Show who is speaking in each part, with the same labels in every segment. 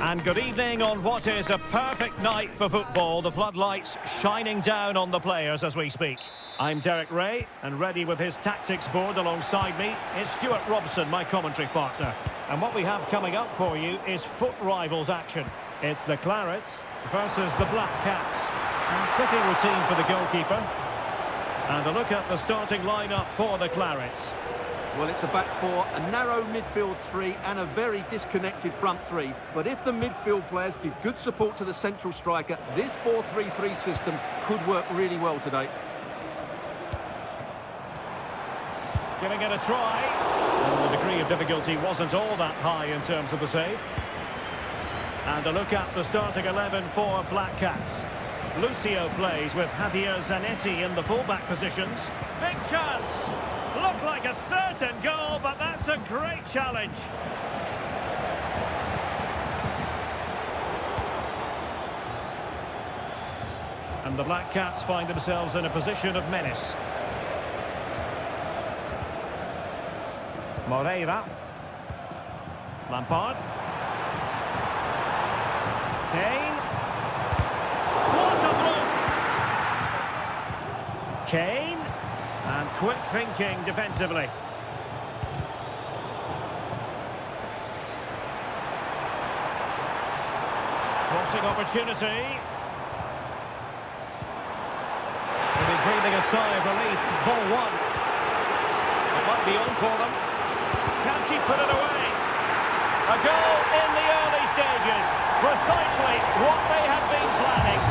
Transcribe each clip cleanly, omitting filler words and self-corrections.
Speaker 1: And good evening on what is a perfect night for football. The floodlights shining down on the players as we speak. I'm Derek Ray, and ready with his tactics board alongside me is Stuart Robson, my commentary partner. And what we have coming up for you is foot rivals action. It's the Clarets versus the Black Cats. And pretty routine for the goalkeeper. And a look at the starting lineup for the Clarets.
Speaker 2: Well, it's a back four, a narrow midfield three and a very disconnected front three. But if the midfield players give good support to the central striker, this 4-3-3 system could work really well today.
Speaker 1: Giving it a try. And the degree of difficulty wasn't all that high in terms of the save. And a look at the starting 11 for Black Cats. Lucio plays with Javier Zanetti in the fullback positions. Big chance! Looked like a certain goal, but that's a great challenge. And the Black Cats find themselves in a position of menace. Moreira. Lampard. Kane. What a block! Kane. And quick thinking defensively. Crossing opportunity. They'll be breathing a sigh of relief. Ball one. It might be on for them. Can she put it away? A goal in the early stages. Precisely what they had been planning.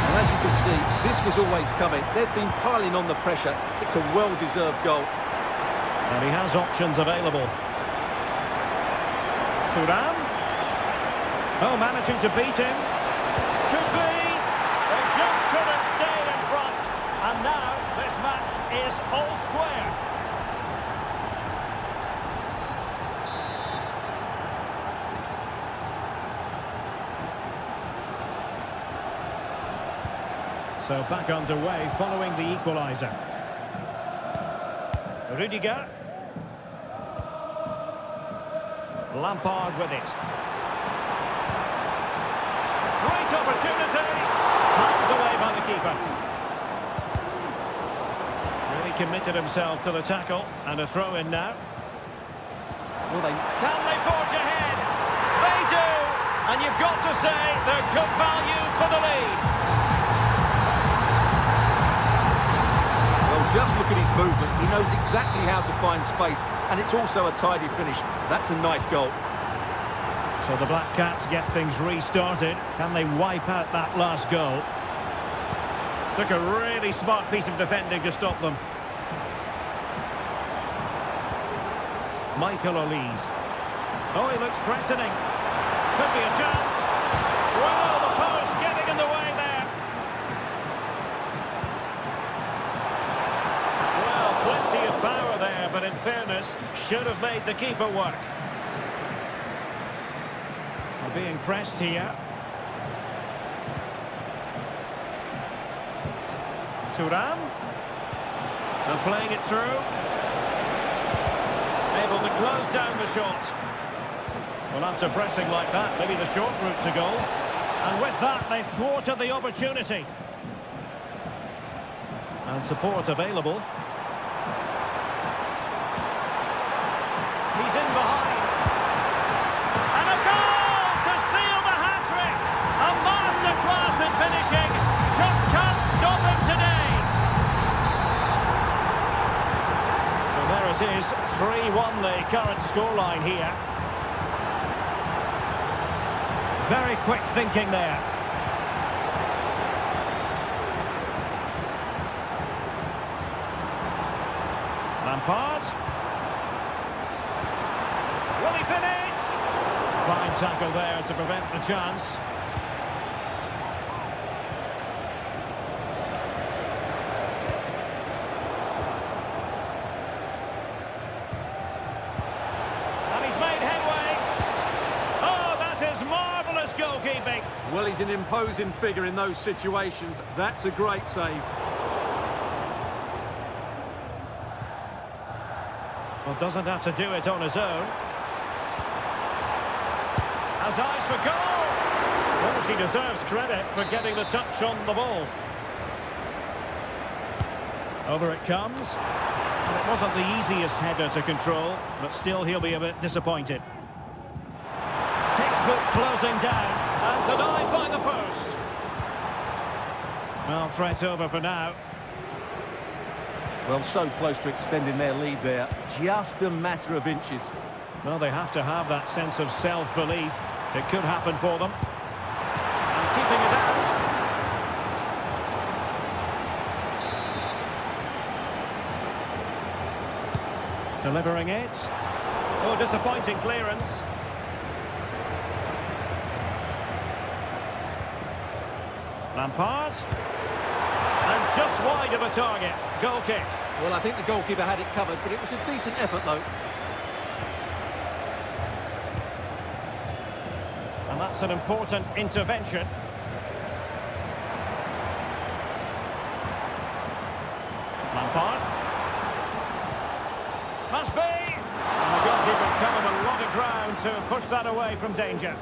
Speaker 2: And as you can see, this was always coming. They've been piling on the pressure. It's a well-deserved goal.
Speaker 1: And he has options available. Thuram. Oh, managing to beat him. Could be. They just couldn't stay in front. And now this match is all square. So back underway following the equaliser. Rudiger. Lampard with it. Great opportunity. Knocked away by the keeper. Really committed himself to the tackle. And a throw in now. Can they forge ahead? They do. And you've got to say they're good value for the lead.
Speaker 2: Just look at his movement. He knows exactly how to find space, and it's also a tidy finish. That's a nice goal.
Speaker 1: So the Black Cats get things restarted. Can they wipe out that last goal? Took a really smart piece of defending to stop them. Michael Olise. Oh, he looks threatening. Could be a chance. Well, the post getting in the way there. Plenty of power there, but in fairness, should have made the keeper work. They're being pressed here. Thuram. And playing it through. Able to close down the shot. Well, after pressing like that, maybe the short route to goal. And with that, they thwarted the opportunity. And support available. He's in behind. And a goal to seal the hat-trick. A masterclass in finishing. Just can't stop him today. So there it is. 3-1 the current scoreline here. Very quick thinking there. Lampard. Will he finish? Fine tackle there to prevent the chance. And he's made headway. Oh, that is marvellous goalkeeping.
Speaker 2: Well, he's an imposing figure in those situations. That's a great save.
Speaker 1: Well, doesn't have to do it on his own. has eyes for goal. Well, she deserves credit for getting the touch on the ball. Over it comes. And it wasn't the easiest header to control, but still he'll be a bit disappointed. Textbook closing down, and denied by the post. Well, threat over for now.
Speaker 2: Well, so close to extending their lead there. Just a matter of inches.
Speaker 1: Well, they have to have that sense of self-belief. It could happen for them. And keeping it out. Delivering it. Oh, disappointing clearance. Lampard. And just wide of a target. Goal kick.
Speaker 2: Well, I think the goalkeeper had it covered, but it was a decent effort, though.
Speaker 1: And that's an important intervention. Lampard. Must be! And the goalkeeper's covered a lot of ground to push that away from danger.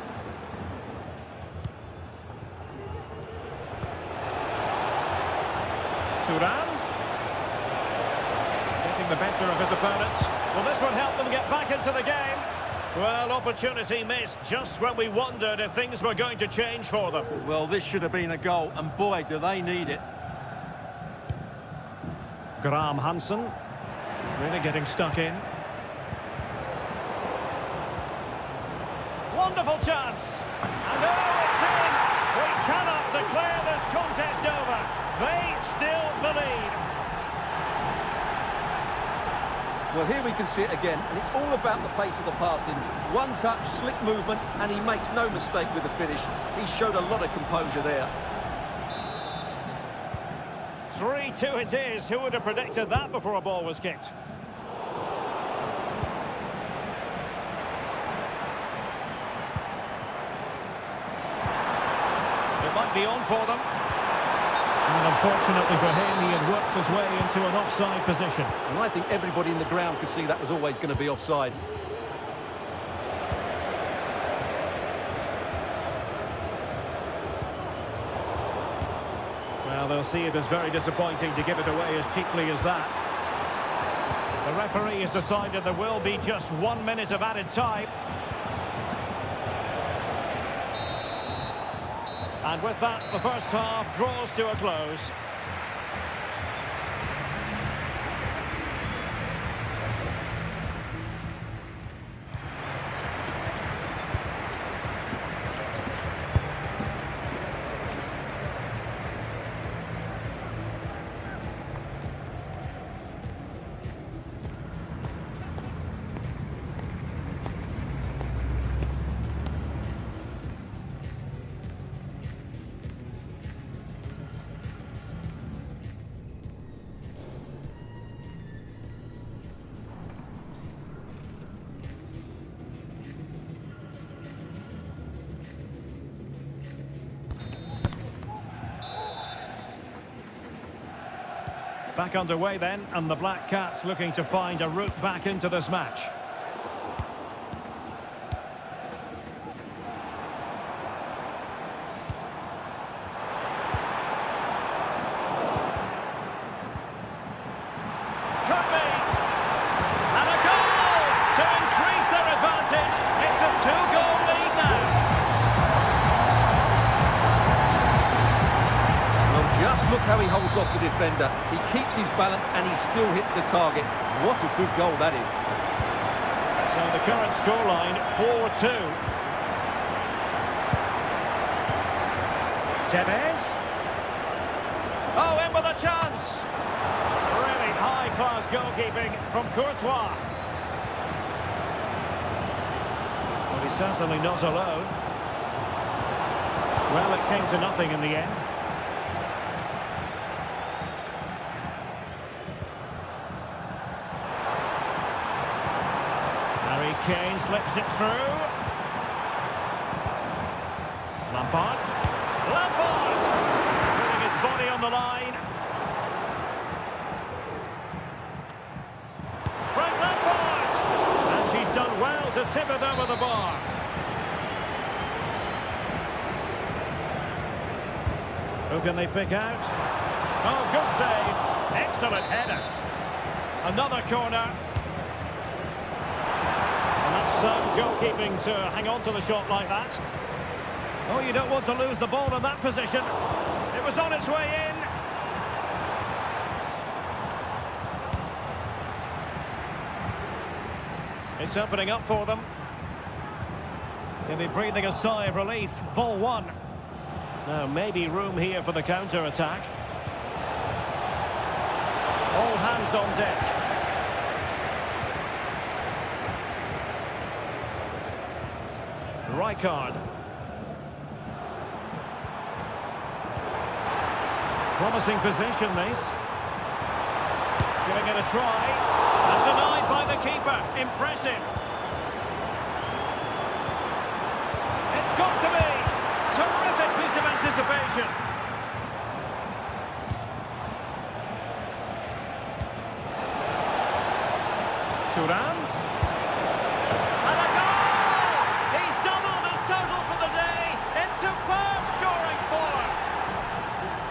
Speaker 1: Turan. Getting the better of his opponent. Well, this would help them get back into the game. Well, opportunity missed just when we wondered if things were going to change for them.
Speaker 2: Well, this should have been a goal, and boy, do they need it.
Speaker 1: Graham Hansen. Really getting stuck in. Wonderful chance. And oh, it's in! We cannot declare this contest over. They still believe.
Speaker 2: Well, here we can see it again, and it's all about the pace of the passing. One touch, slick movement, and he makes no mistake with the finish. He showed a lot of composure there.
Speaker 1: 3-2 it is. Who would have predicted that before a ball was kicked? It might be on for them. And unfortunately for him, he had worked his way into an offside position.
Speaker 2: And I think everybody in the ground could see that was always going to be offside.
Speaker 1: Well, they'll see it as very disappointing to give it away as cheaply as that. The referee has decided there will be just 1 minute of added time. And with that, the first half draws to a close. Back underway then, and the Black Cats looking to find a route back into this match. Could be! And a goal to increase their advantage. It's a 2-goal lead now.
Speaker 2: Just look how he holds off the defender. He keeps his balance and he still hits the target. What a good goal that is.
Speaker 1: So the current scoreline, 4-2. Tevez. Oh, in with a chance. Really high-class goalkeeping from Courtois. Well, he's certainly not alone. Well, it came to nothing in the end. Kane slips it through. Lampard. Putting his body on the line. Frank Lampard. And she's done well to tip it over the bar. Who can they pick out? Oh, good save. Excellent header. Another corner. And that's sound goalkeeping to hang on to the shot like that. Oh, you don't want to lose the ball in that position. It was on its way in. It's opening up for them. They'll be breathing a sigh of relief. Ball one. Now, maybe room here for the counter-attack. All hands on deck. Rijkaard. Promising position, this. Giving it a try. And denied by the keeper. Impressive. It's got to be. Terrific piece of anticipation. Thuram. And a goal! He's doubled his total for the day in superb scoring form.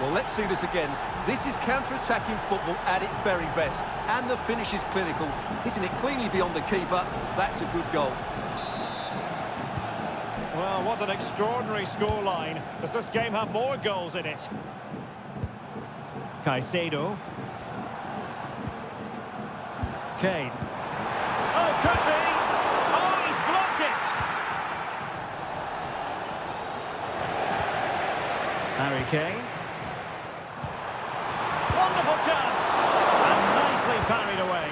Speaker 2: Well, let's see this again. This is counter-attacking football at its very best. And the finish is clinical. Hitting it cleanly beyond the keeper. That's a good goal.
Speaker 1: Well, what an extraordinary scoreline. Does this game have more goals in it? Caicedo. Kane. Oh, could be! Oh, he's blocked it! Harry Kane. Wonderful chance! And nicely parried away.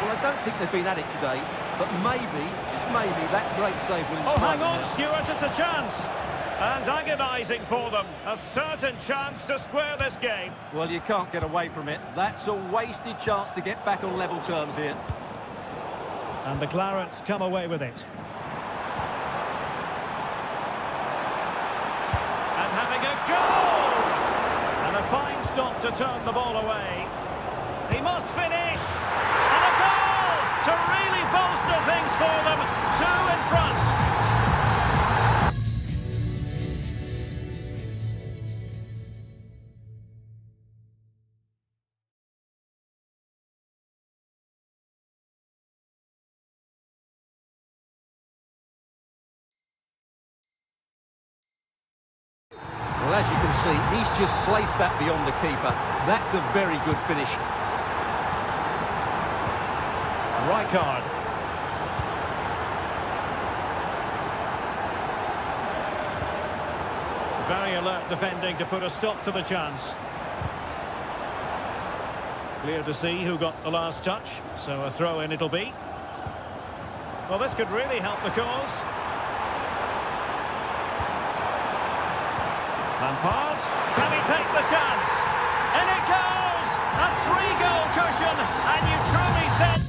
Speaker 2: Well, I don't think they've been at it today, but maybe, just maybe, that great save will inspire
Speaker 1: Oh, hang on,
Speaker 2: them.
Speaker 1: Stuart, it's a chance. And agonising for them. A certain chance to square this game.
Speaker 2: Well, you can't get away from it. That's a wasted chance to get back on level terms here.
Speaker 1: And the Clarets come away with it. And having a goal! And a fine stop to turn the ball away. He must finish! And a goal! To really bolster things for them. 2 in front.
Speaker 2: Well, as you can see, he's just placed that beyond the keeper. That's a very good finish.
Speaker 1: Rijkaard. Very alert defending to put a stop to the chance. Clear to see who got the last touch, so a throw-in it'll be. Well, this could really help the cause. Lampard, can he take the chance? And it goes! A 3-goal cushion, and you truly said...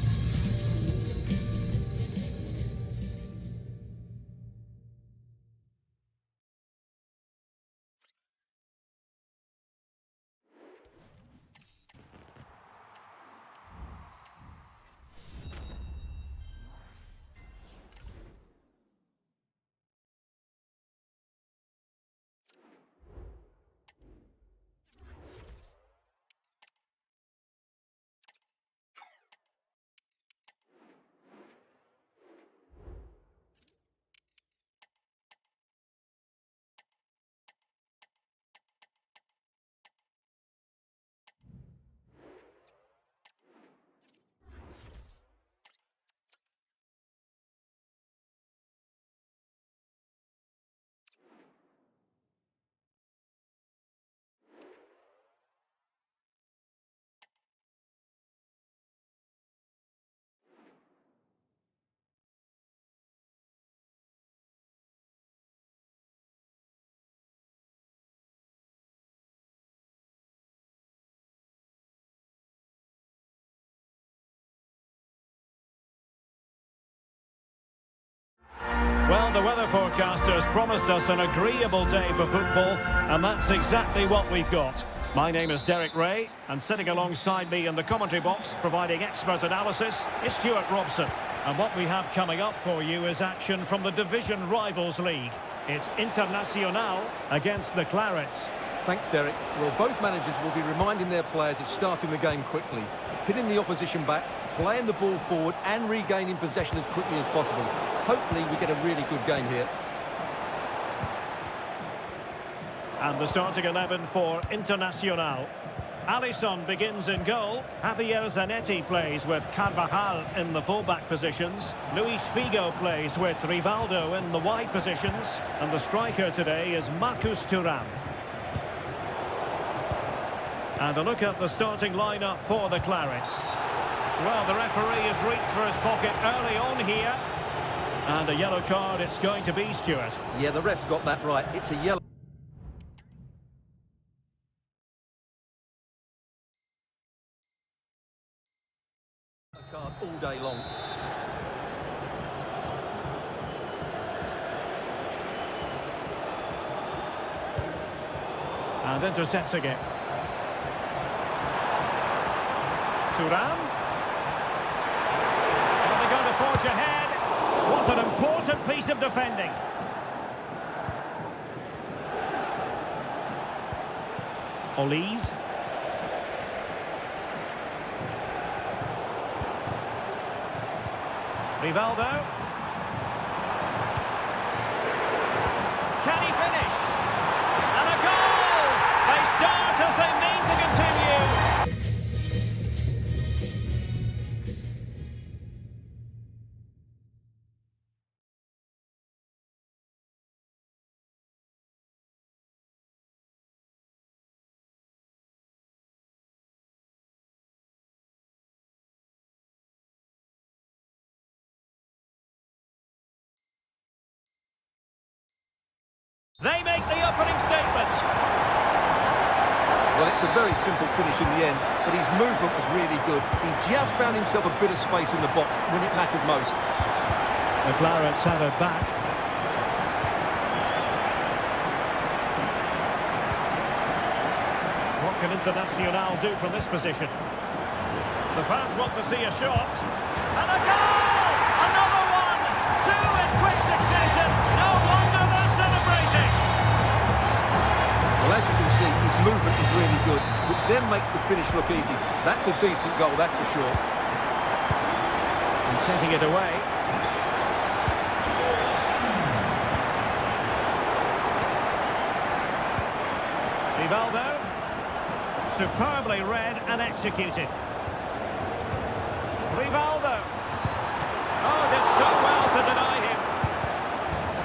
Speaker 1: Well, the weather forecasters promised us an agreeable day for football, and that's exactly what we've got. My name is Derek Ray, and sitting alongside me in the commentary box, providing expert analysis, is Stuart Robson. And what we have coming up for you is action from the Division Rivals League. It's Internacional against the Clarets.
Speaker 2: Thanks, Derek. Well, both managers will be reminding their players of starting the game quickly, pinning the opposition back, playing the ball forward and regaining possession as quickly as possible. Hopefully we get a really good game here.
Speaker 1: And the starting 11 for Internacional. Alisson begins in goal. Javier Zanetti plays with Carvajal in the fullback positions. Luis Figo plays with Rivaldo in the wide positions. And the striker today is Marcus Thuram. And a look at the starting lineup for the Clarets. Well, the referee has reached for his pocket early on here. And a yellow card it's going to be, Stuart.
Speaker 2: Yeah, the ref's got that right. It's a yellow card all day long.
Speaker 1: And intercepting it. Thuram. And they're going to forge ahead. What an important piece of defending. ealezr. Rivaldo. Can he finish? And a goal! They start as they mean to continue. They make the opening statement.
Speaker 2: Well, it's a very simple finish in the end, but his movement was really good. He just found himself a bit of space in the box when it mattered most.
Speaker 1: The Clarets have it back. What can Internacional do from this position? The fans want to see a shot. And a goal! Another one! Two in quick succession. No wonder they're celebrating.
Speaker 2: Well, as you can see, his movement is really good, which then makes the finish look easy. That's a decent goal, that's for sure.
Speaker 1: And taking it away. Rivaldo. Superbly read and executed. Rivaldo. Oh, did so well to deny him.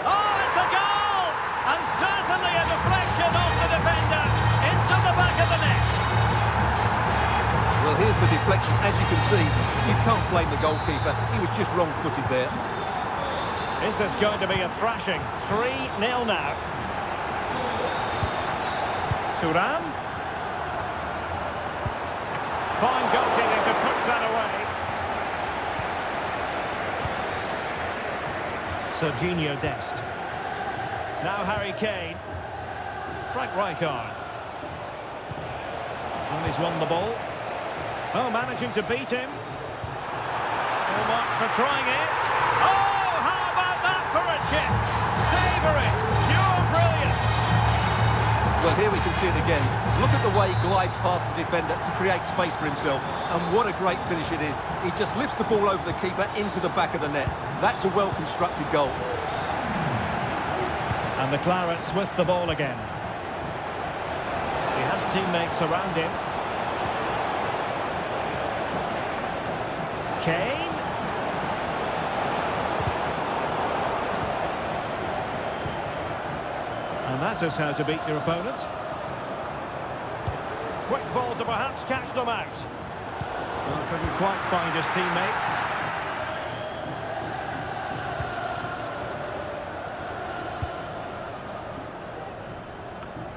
Speaker 1: Oh, it's a goal! And certainly a deflection off the defender into the back of the net.
Speaker 2: Well, here's the deflection. As you can see, you can't blame the goalkeeper. He was just wrong-footed there.
Speaker 1: Is this going to be a thrashing? 3-0 now. Thuram. Fine goalkeeping to push that away. Serginho Dest. Now Harry Kane. Frank Rijkaard. And he's won the ball. Oh, managing to beat him. Full marks for trying it. Oh, how about that for a chip? Savouring. Pure brilliance.
Speaker 2: Well, here we can see it again. Look at the way he glides past the defender to create space for himself. And what a great finish it is. He just lifts the ball over the keeper into the back of the net. That's a well-constructed goal.
Speaker 1: And the Clarets with the ball again. He has teammates around him. Kane. And that is how to beat your opponent. Quick ball to perhaps catch them out. Well, couldn't quite find his teammate.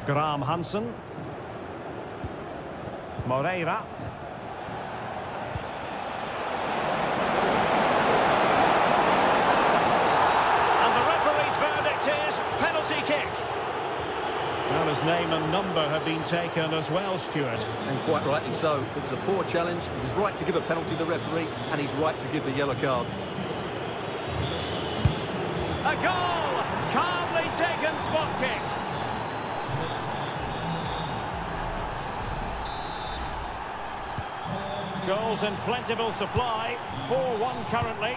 Speaker 1: Graham Hansen. Moreira. And the referee's verdict is penalty kick. Well, his name and number have been taken as well, Stuart.
Speaker 2: And quite rightly so. It was a poor challenge. He was right to give a penalty to the referee, and he's right to give the yellow card.
Speaker 1: a goal! Calmly taken spot kick. Goals in plentiful supply. 4-1 currently.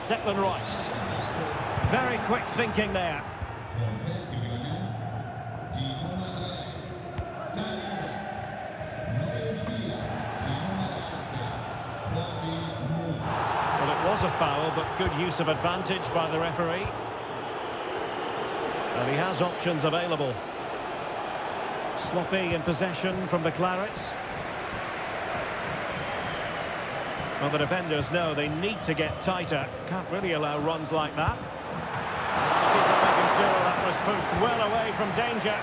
Speaker 1: Declan Rice. Very quick thinking there. Well, it was a foul, but good use of advantage by the referee. And he has options available. Sloppy in possession from the Clarets. Well, the defenders know they need to get tighter. Can't really allow runs like that. Keeper making sure that was pushed well away from danger.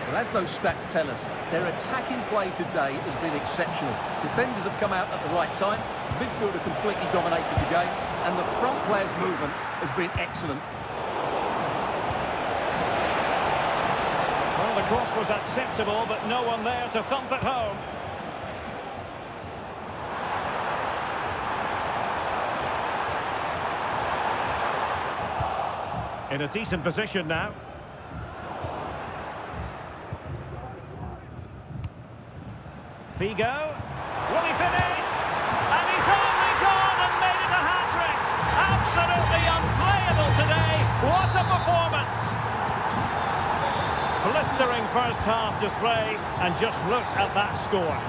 Speaker 2: Well, as those stats tell us, their attacking play today has been exceptional. Defenders have come out at the right time, the midfielder completely dominated the game, and the front player's movement has been excellent.
Speaker 1: Well, the cross was acceptable, but no one there to thump it home. In a decent position now. Figo. Will he finish? And he's only gone and made it a hat-trick. Absolutely unplayable today. What a performance. Blistering first half display, and just look at that score.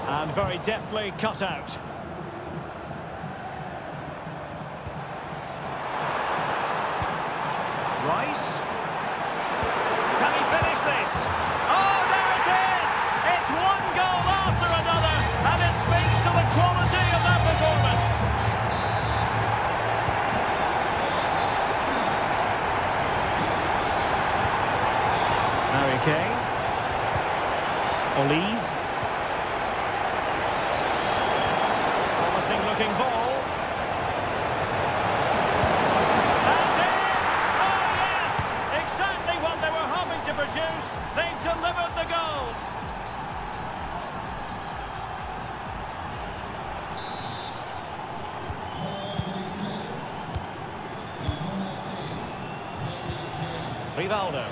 Speaker 1: And very deftly cut out. Rice. Can he finish this? Oh, there it is! It's one goal after another, and it speaks to the quality of that performance. Harry Kane. ealezr. Looking ball. And in! Oh yes! Exactly what they were hoping to produce. They've delivered the goal. Rivaldo.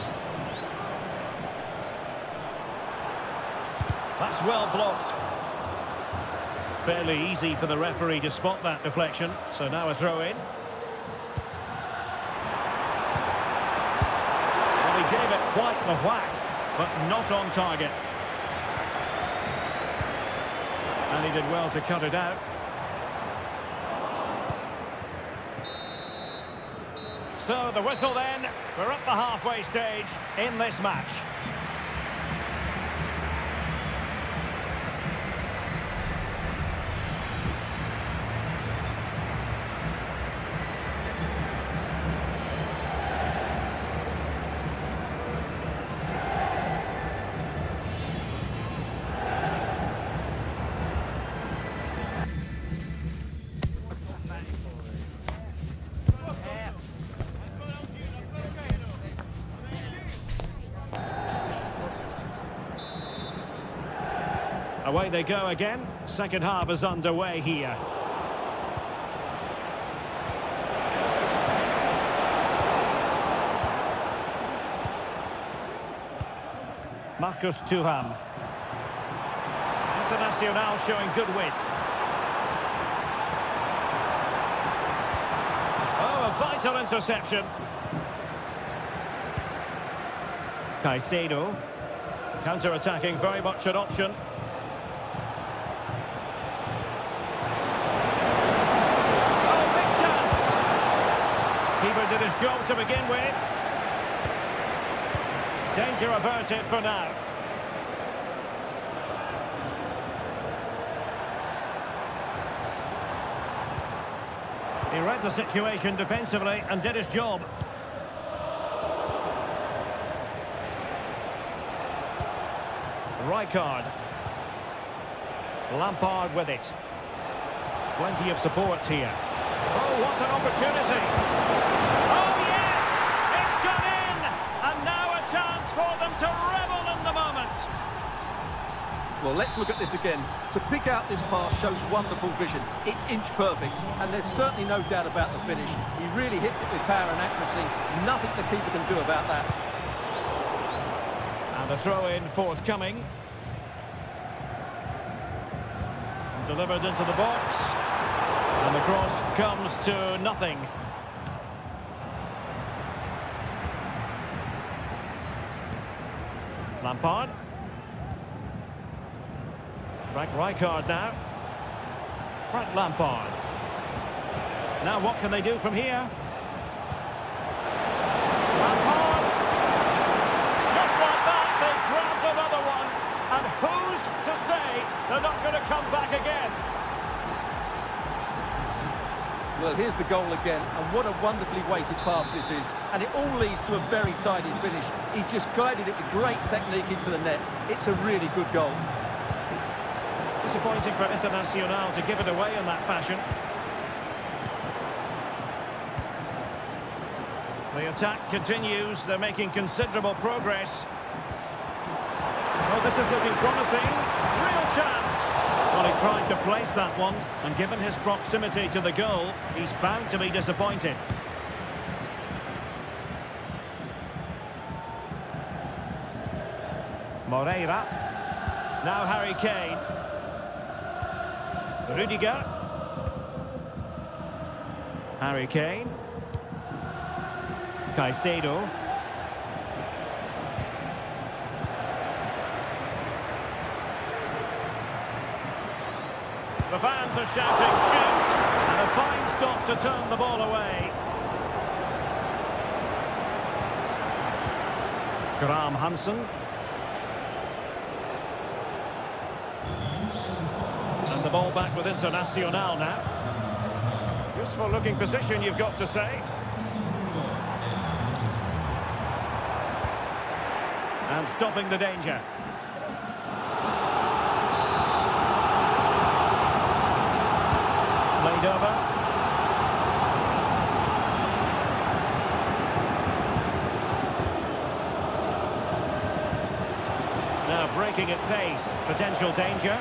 Speaker 1: That's well blocked. Fairly easy for the referee to spot that deflection, so now a throw-in. Well, he gave it quite the whack, but not on target. And he did well to cut it out. So the whistle then, we're at the halfway stage in this match. Away they go again. Second half is underway here. Marcus Thuram. Internacional showing good width. Oh, a vital interception. Caicedo. Counter-attacking, very much an option. Keeper did his job to begin with. Danger averted for now. He read the situation defensively and did his job. Rijkaard. Lampard with it. Plenty of support here. Oh, what an opportunity. Oh, yes! It's gone in! And now a chance for them to revel in the moment.
Speaker 2: Well, let's look at this again. To pick out this pass shows wonderful vision. It's inch perfect, and there's certainly no doubt about the finish. He really hits it with power and accuracy. Nothing the keeper can do about that.
Speaker 1: And a throw-in forthcoming. Delivered into the box. And the cross comes to nothing. Lampard. Frank Rijkaard now. Frank Lampard. Now what can they do from here? Lampard. Just like that, they grabbed another one. And who's to say they're not going to come back again?
Speaker 2: Well, here's the goal again, and what a wonderfully weighted pass this is. And it all leads to a very tidy finish. He just guided it with great technique into the net. It's a really good goal.
Speaker 1: Disappointing for Internacional to give it away in that fashion. The attack continues. They're making considerable progress. Oh, this is looking promising. Real chance. Well, he tried to place that one, and given his proximity to the goal, he's bound to be disappointed. Moreira. Now Harry Kane. Rudiger. Harry Kane. Caicedo. The fans are shouting, shoot! And a fine stop to turn the ball away. Graham Hansen. And the ball back with Internacional now. Useful looking position, you've got to say. And stopping the danger. Played over. Now breaking at pace. Potential danger.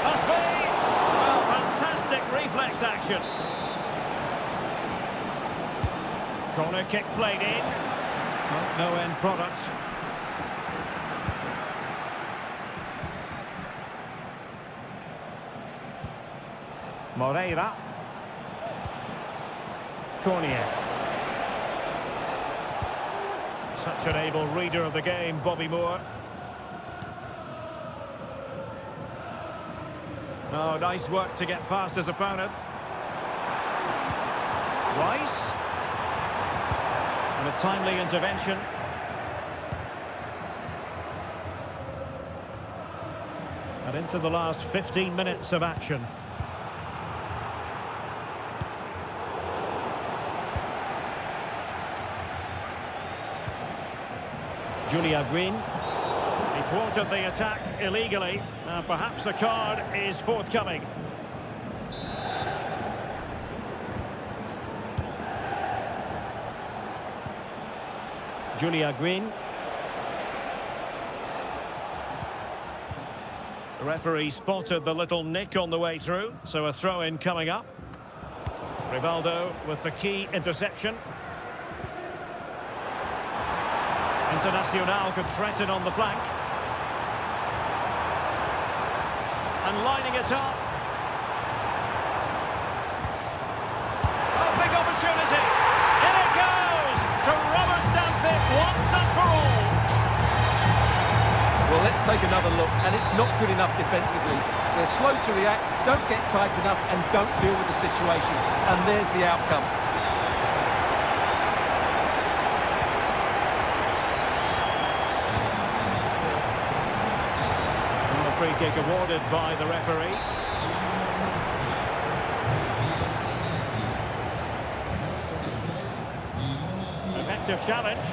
Speaker 1: Must be! Well, fantastic reflex action. Corner kick played in. Well, no end product. Moreira. Cornier. Such an able reader of the game, Bobby Moore. Oh, nice work to get past his opponent. Rice. And a timely intervention. And into the last 15 minutes of action. Julia Green. He thwarted the attack illegally. Now perhaps a card is forthcoming. Julia Green. The referee spotted the little nick on the way through, so a throw-in coming up. Rivaldo with the key interception. Internacional could threaten on the flank. And lining it up. A big opportunity. In it goes to rubber stamp it once and for all.
Speaker 2: Well, let's take another look, and it's not good enough defensively. They're slow to react, don't get tight enough, and don't deal with the situation. And there's the outcome.
Speaker 1: Free kick awarded by the referee. Effective challenge.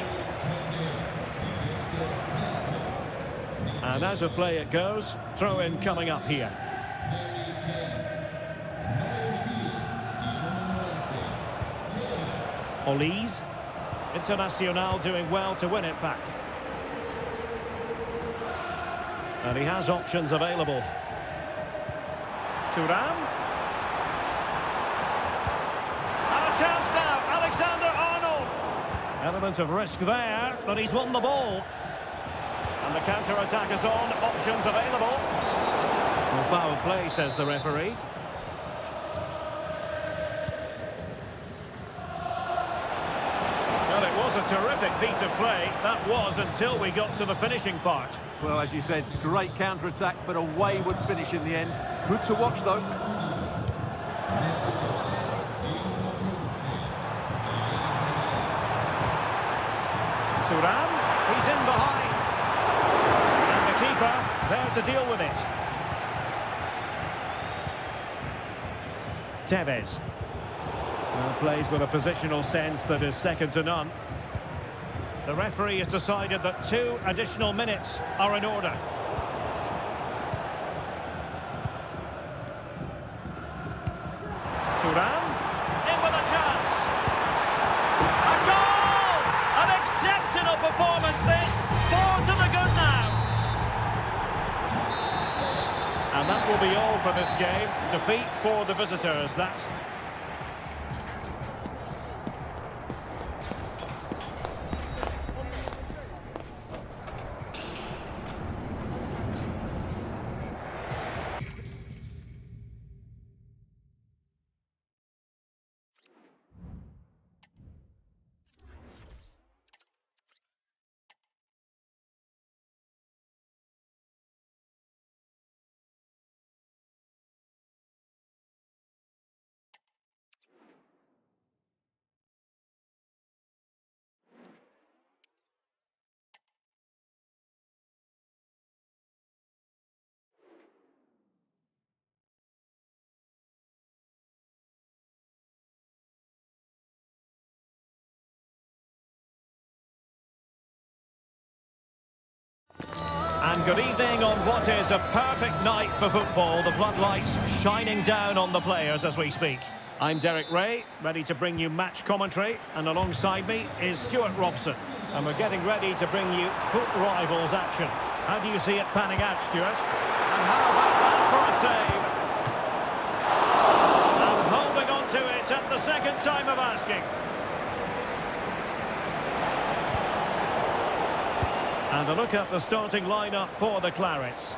Speaker 1: And as a play it goes, throw in coming up here. Ealezr. Internacional doing well to win it back. And he has options available. Thuram. And a chance now, Alexander-Arnold. Element of risk there, but he's won the ball. And the counter-attack is on, options available. Well, foul play, says the referee. Well, it was a terrific piece of play. That was until we got to the finishing part.
Speaker 2: Well, as you said, great counter-attack, but a wayward finish in the end. Good to watch, though.
Speaker 1: Thuram, he's in behind. And the keeper there to deal with it. Tevez. Well, plays with a positional sense that is second to none. The referee has decided that 2 additional minutes are in order. Thuram, in with a chance. A goal! An exceptional performance this. 4 to the good now. And that will be all for this game. Defeat for the visitors. That's... And good evening on what is a perfect night for football. The floodlights shining down on the players as we speak. I'm Derek Ray, ready to bring you match commentary, and alongside me is Stuart Robson. And we're getting ready to bring you foot rivals action. How do you see it panning out, Stuart? And how about that for a save? And holding on to it at the second time of asking. And a look at the starting lineup for the Clarets.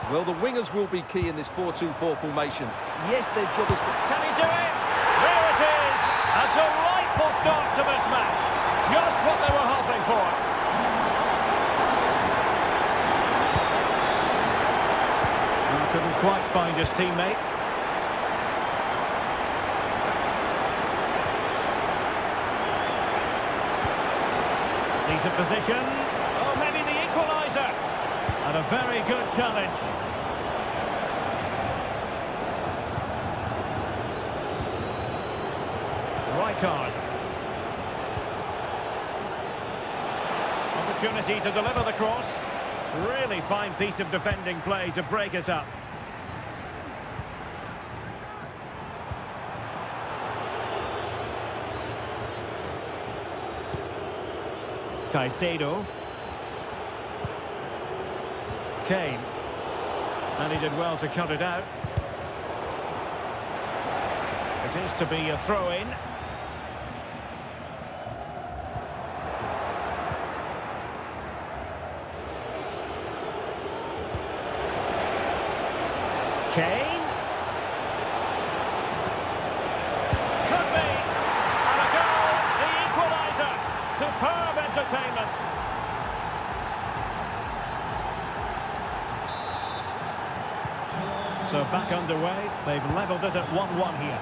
Speaker 2: Well, the wingers will be key in this 4-2-4 formation. Yes, their job is to...
Speaker 1: Can he do it? There it is! A delightful start to this match. Just what they were hoping for. He couldn't quite find his teammate. Decent position. Oh, maybe the equaliser. And a very good challenge. Rijkaard. Opportunity to deliver the cross. Really fine piece of defending play to break it up. Caicedo. Kane. And he did well to cut it out. It is to be a throw-in. Kane. Could be. And a goal. The equaliser. Superb entertainment. So back underway. They've levelled it at 1-1 here.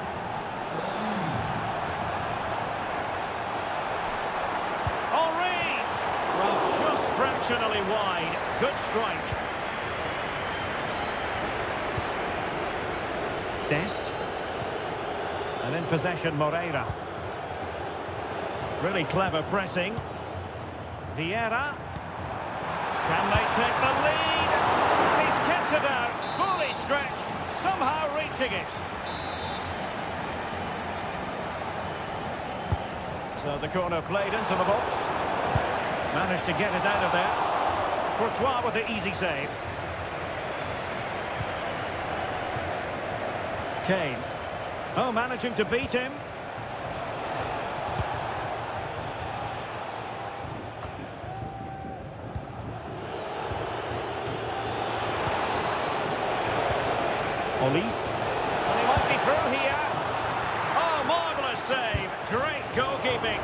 Speaker 1: Henry! Well, just fractionally wide. Good strike. Dest. And in possession, Moreira. Really clever pressing. Vieira. Can they take the lead? approaching it. So the corner played into the box. Managed to get it out of there. Courtois with the easy save. Kane. Oh, managing to beat him. Olise. And he might be through here. Oh, marvellous save. Great goalkeeping.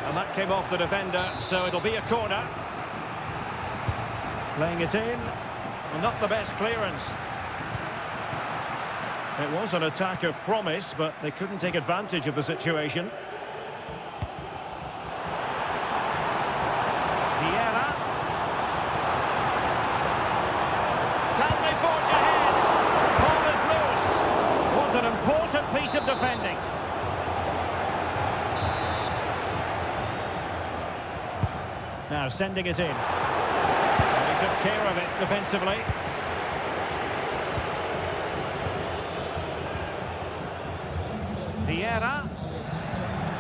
Speaker 1: And that came off the defender, so it'll be a corner. Playing it in. Well, not the best clearance. It was an attack of promise, but they couldn't take advantage of the situation. Vieira. Can they forge ahead? Ball is loose. Was an important piece of defending. Now sending it in. And he took care of it defensively. Vieira.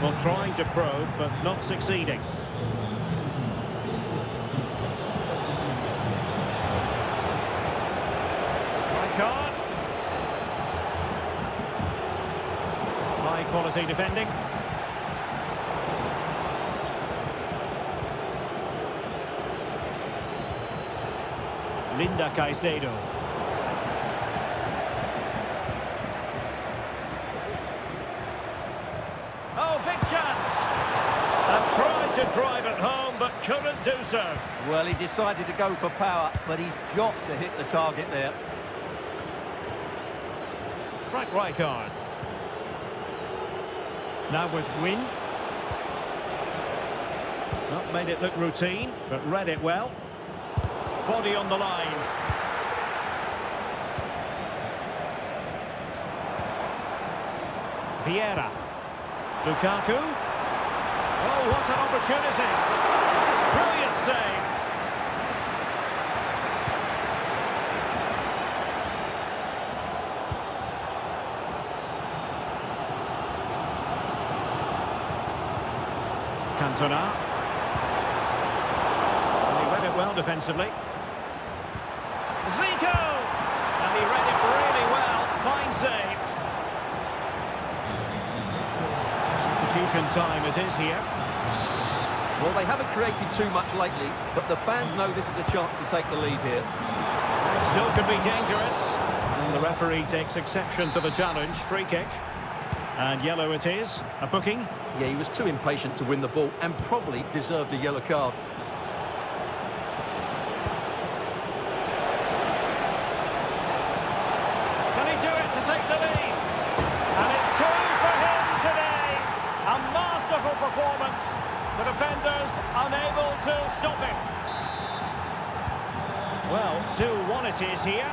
Speaker 1: Well, trying to probe, but not succeeding. Rijkaard. High quality defending. Linda Caicedo. Oh, big chance! And tried to drive it home, but couldn't do so.
Speaker 2: Well, he decided to go for power, but he's got to hit the target there.
Speaker 1: Frank Rijkaard. Now with Win. Not made it look routine, but read it well. Body on the line. Vieira. Lukaku. Oh, what an opportunity. Brilliant save. Cantona. And he read it well defensively. Zico! And he read it really well. Fine save. Substitution time it is here.
Speaker 2: Well, they haven't created too much lately, but the fans know this is a chance to take the lead here.
Speaker 1: Still could be dangerous. And the referee takes exception to the challenge. Free kick. And yellow it is. A booking.
Speaker 2: Yeah, he was too impatient to win the ball and probably deserved a yellow card.
Speaker 1: Can he do it to take the lead? And it's true for him today. A masterful performance. The defenders unable to stop him. Well, 2-1 it is here.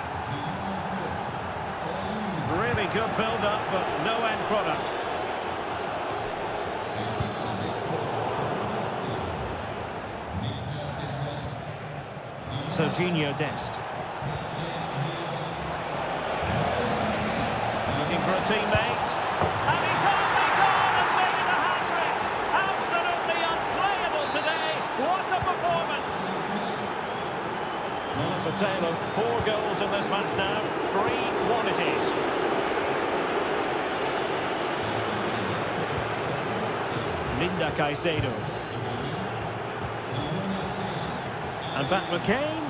Speaker 1: Really good build-up, but no end product. Serginho Dest. Looking for a teammate. And he's only gone and made it a hat-trick. Absolutely unplayable today. What a performance. Well, it's a tale of 4 goals in this match now. 3-1 it is. Linda Caicedo. And back with Kane.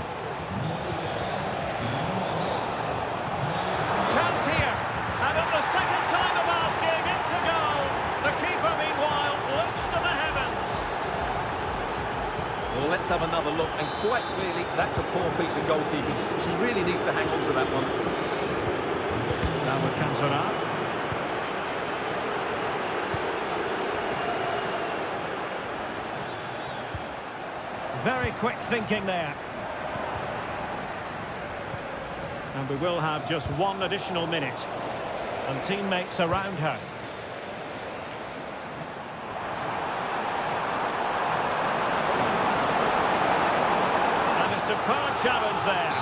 Speaker 1: Chance here. And at the second time of asking, it's a goal. The keeper, meanwhile, looks to the heavens.
Speaker 2: Well, let's have another look. And quite clearly, that's a poor piece of goalkeeping. She really needs to hang on to that one.
Speaker 1: Now with Cantona. Very quick thinking there. And we will have just 1 additional minute. And teammates around her. And a superb challenge there.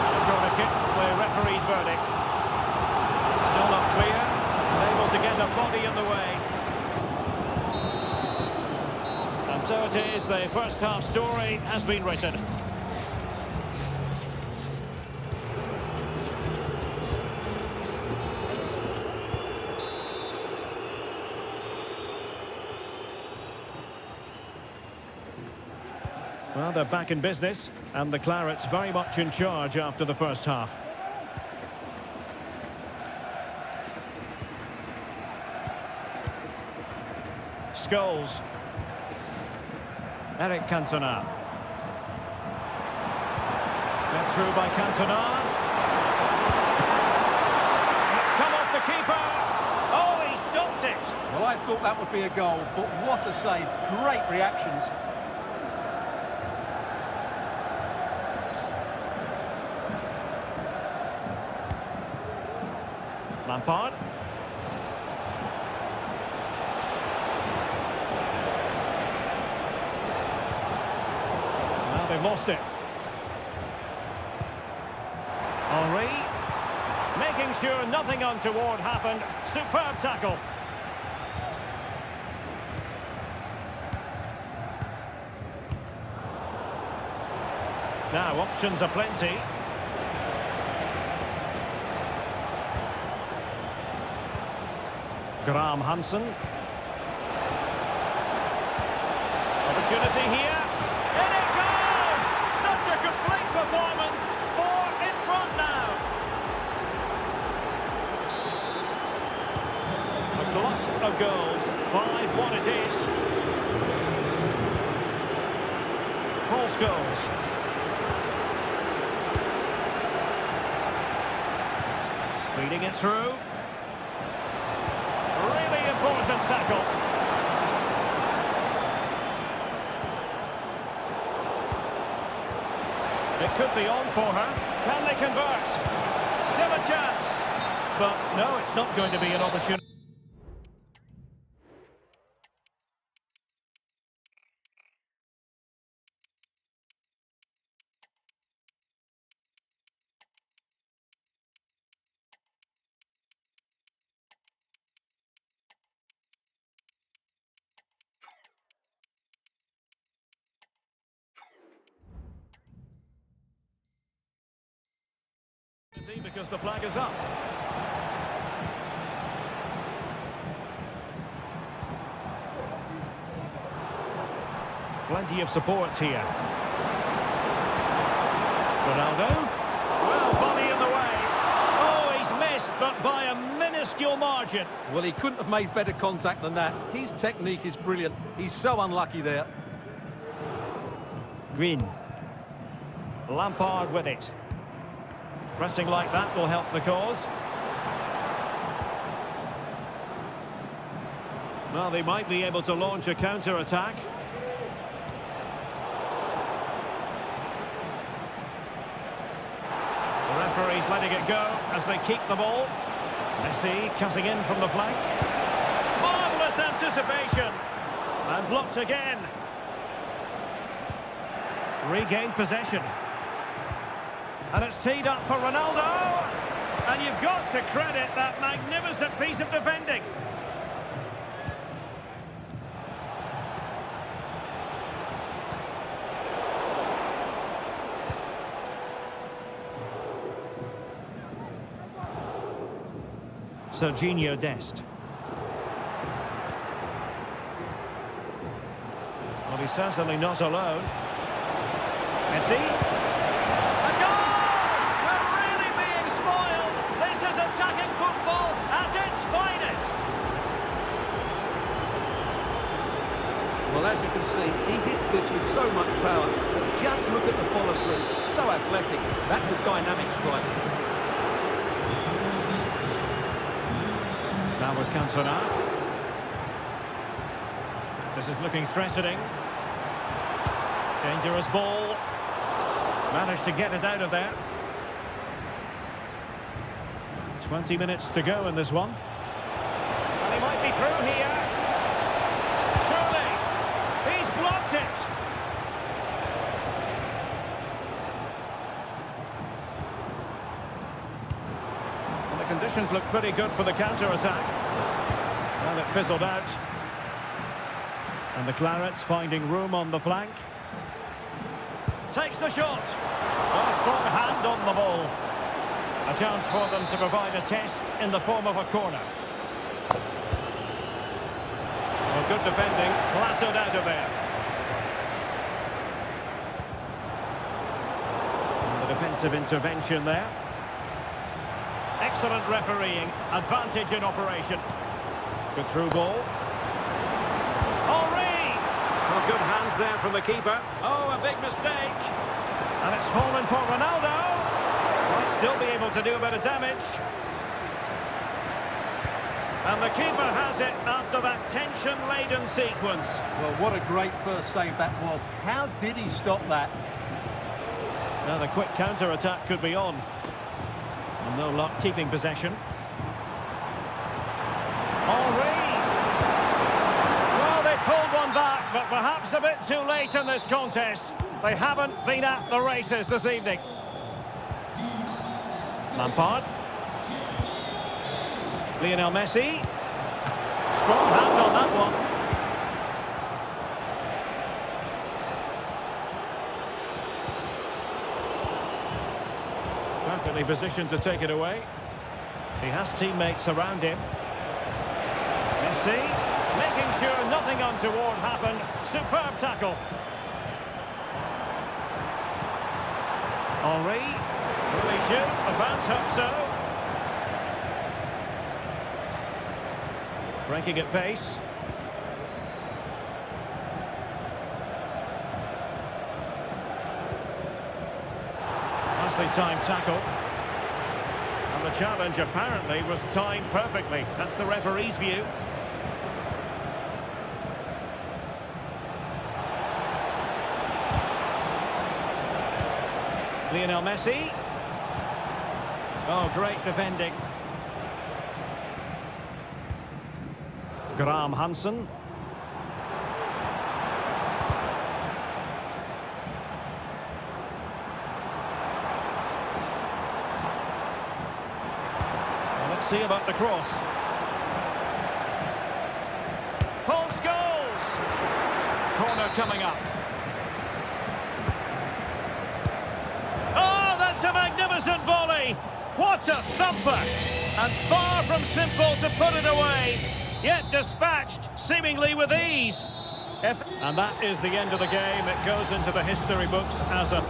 Speaker 1: And a corner it, the referee's verdict. Still not clear, unable to get a body in the way. And so it is, the first half story has been written. Well, they're back in business, and the Clarets very much in charge after the first half. Scholes. Eric Cantona. Get through by Cantona. It's come off the keeper. Oh, he stopped it.
Speaker 2: Well, I thought that would be a goal, but what a save. Great reactions.
Speaker 1: Lampard. Now they've lost it. Henry. Making sure nothing untoward happened. Superb tackle. Now options are plenty. Graham Hansen. Opportunity here. In it goes! Such a complete performance. 4 in front now. A glut of goals. 5-1 it is. Paul Scholes. Feeding it through. Really important tackle. It could be on for her. Can they convert? Still a chance. But no, it's not going to be an opportunity. Because the flag is up. Plenty of support here. Ronaldo. Well, body in the way. Oh, he's missed, but by a minuscule margin.
Speaker 2: Well, he couldn't have made better contact than that. His technique is brilliant. He's so unlucky there.
Speaker 1: Green. Lampard with it. Pressing like that will help the cause. Well, they might be able to launch a counter-attack. The referee's letting it go as they keep the ball. Messi cutting in from the flank. Marvellous anticipation. And blocked again. Regained possession. And it's teed up for Ronaldo. And you've got to credit that magnificent piece of defending. Serginho Dest. Well, he's certainly not alone. Messi.
Speaker 2: Well, as you can see, he hits this with so much power. Just look at the follow-through. So athletic. That's a dynamic strike.
Speaker 1: Now with Cantona. This is looking threatening. Dangerous ball. Managed to get it out of there. 20 minutes to go in this one. And he might be through here. It. Conditions look pretty good for the counter-attack. Well, it fizzled out. And the Clarets finding room on the flank. Takes the shot. Well, a strong hand on the ball. A chance for them to provide a test in the form of a corner. Well, good defending, flattered out of there. And the defensive intervention there. Excellent refereeing, advantage in operation. Good through ball. Henry!
Speaker 2: Well, good hands there from the keeper.
Speaker 1: Oh, a big mistake. And it's fallen for Ronaldo. Might still be able to do a bit of damage. And the keeper has it after that tension-laden sequence.
Speaker 2: Well, what a great first save that was. How did he stop that?
Speaker 1: Now the quick counter-attack could be on. And no luck keeping possession. Henry! Well, they pulled one back, but perhaps a bit too late in this contest. They haven't been at the races this evening. Lampard. Lionel Messi. Strong hand on that one. Perfectly positioned to take it away. He has teammates around him. Messi, making sure nothing untoward happened. Superb tackle. Henry, will he shoot? The fans hope so. Breaking at pace. Nicely timed tackle. And the challenge apparently was timed perfectly. That's the referee's view. Lionel Messi. Oh, great defending. Graham Hansen. Well, let's see about the cross. Paul Scholes. Corner coming up. Oh, that's a magnificent volley. What a thumper. And far from simple to put it away. Yet dispatched, seemingly with ease. And that is the end of the game. It goes into the history books as a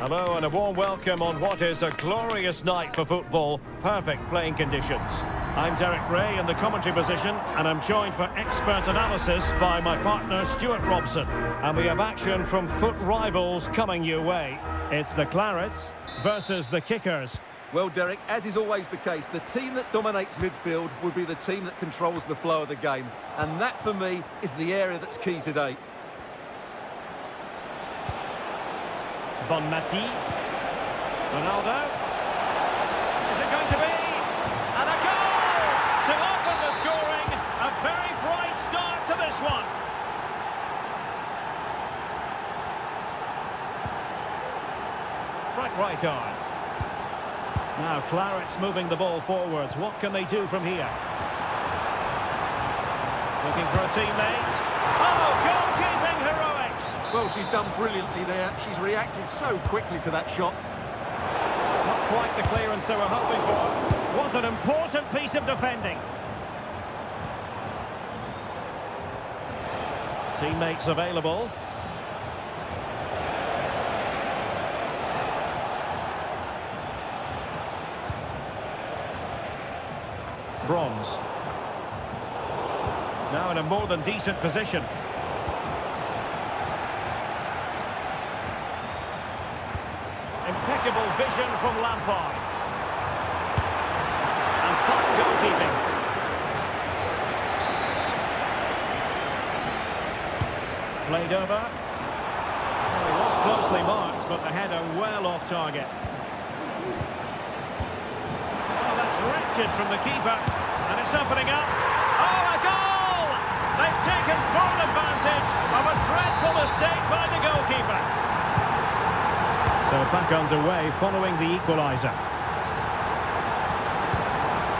Speaker 1: Hello and a warm welcome on what is a glorious night for football. Perfect playing conditions. I'm Derek Ray in the commentary position, and I'm joined for expert analysis by my partner Stuart Robson. And we have action from foot rivals coming your way. It's the Clarets versus the Kickers.
Speaker 2: Well, Derek, as is always the case, the team that dominates midfield will be the team that controls the flow of the game. And that, for me, is the area that's key today.
Speaker 1: Bon Mati. Ronaldo. Is it going to be? And a goal to open the scoring. A very bright start to this one. Frank Rijkaard. Now Clarets moving the ball forwards. What can they do from here? Looking for a teammate. Oh, goalkeeping heroics!
Speaker 2: Well, she's done brilliantly there. She's reacted so quickly to that shot.
Speaker 1: Not quite the clearance they were hoping for. Was an important piece of defending. Teammates available. Bronze. Now in a more than decent position. Impeccable vision from Lampard. And fine goalkeeping. Played over. Well, it was closely marked, but the header well off target. Oh, that's wretched from the keeper. And it's opening up. Oh, a goal! They've taken full advantage of a dreadful mistake by the goalkeeper. So back underway following the equaliser.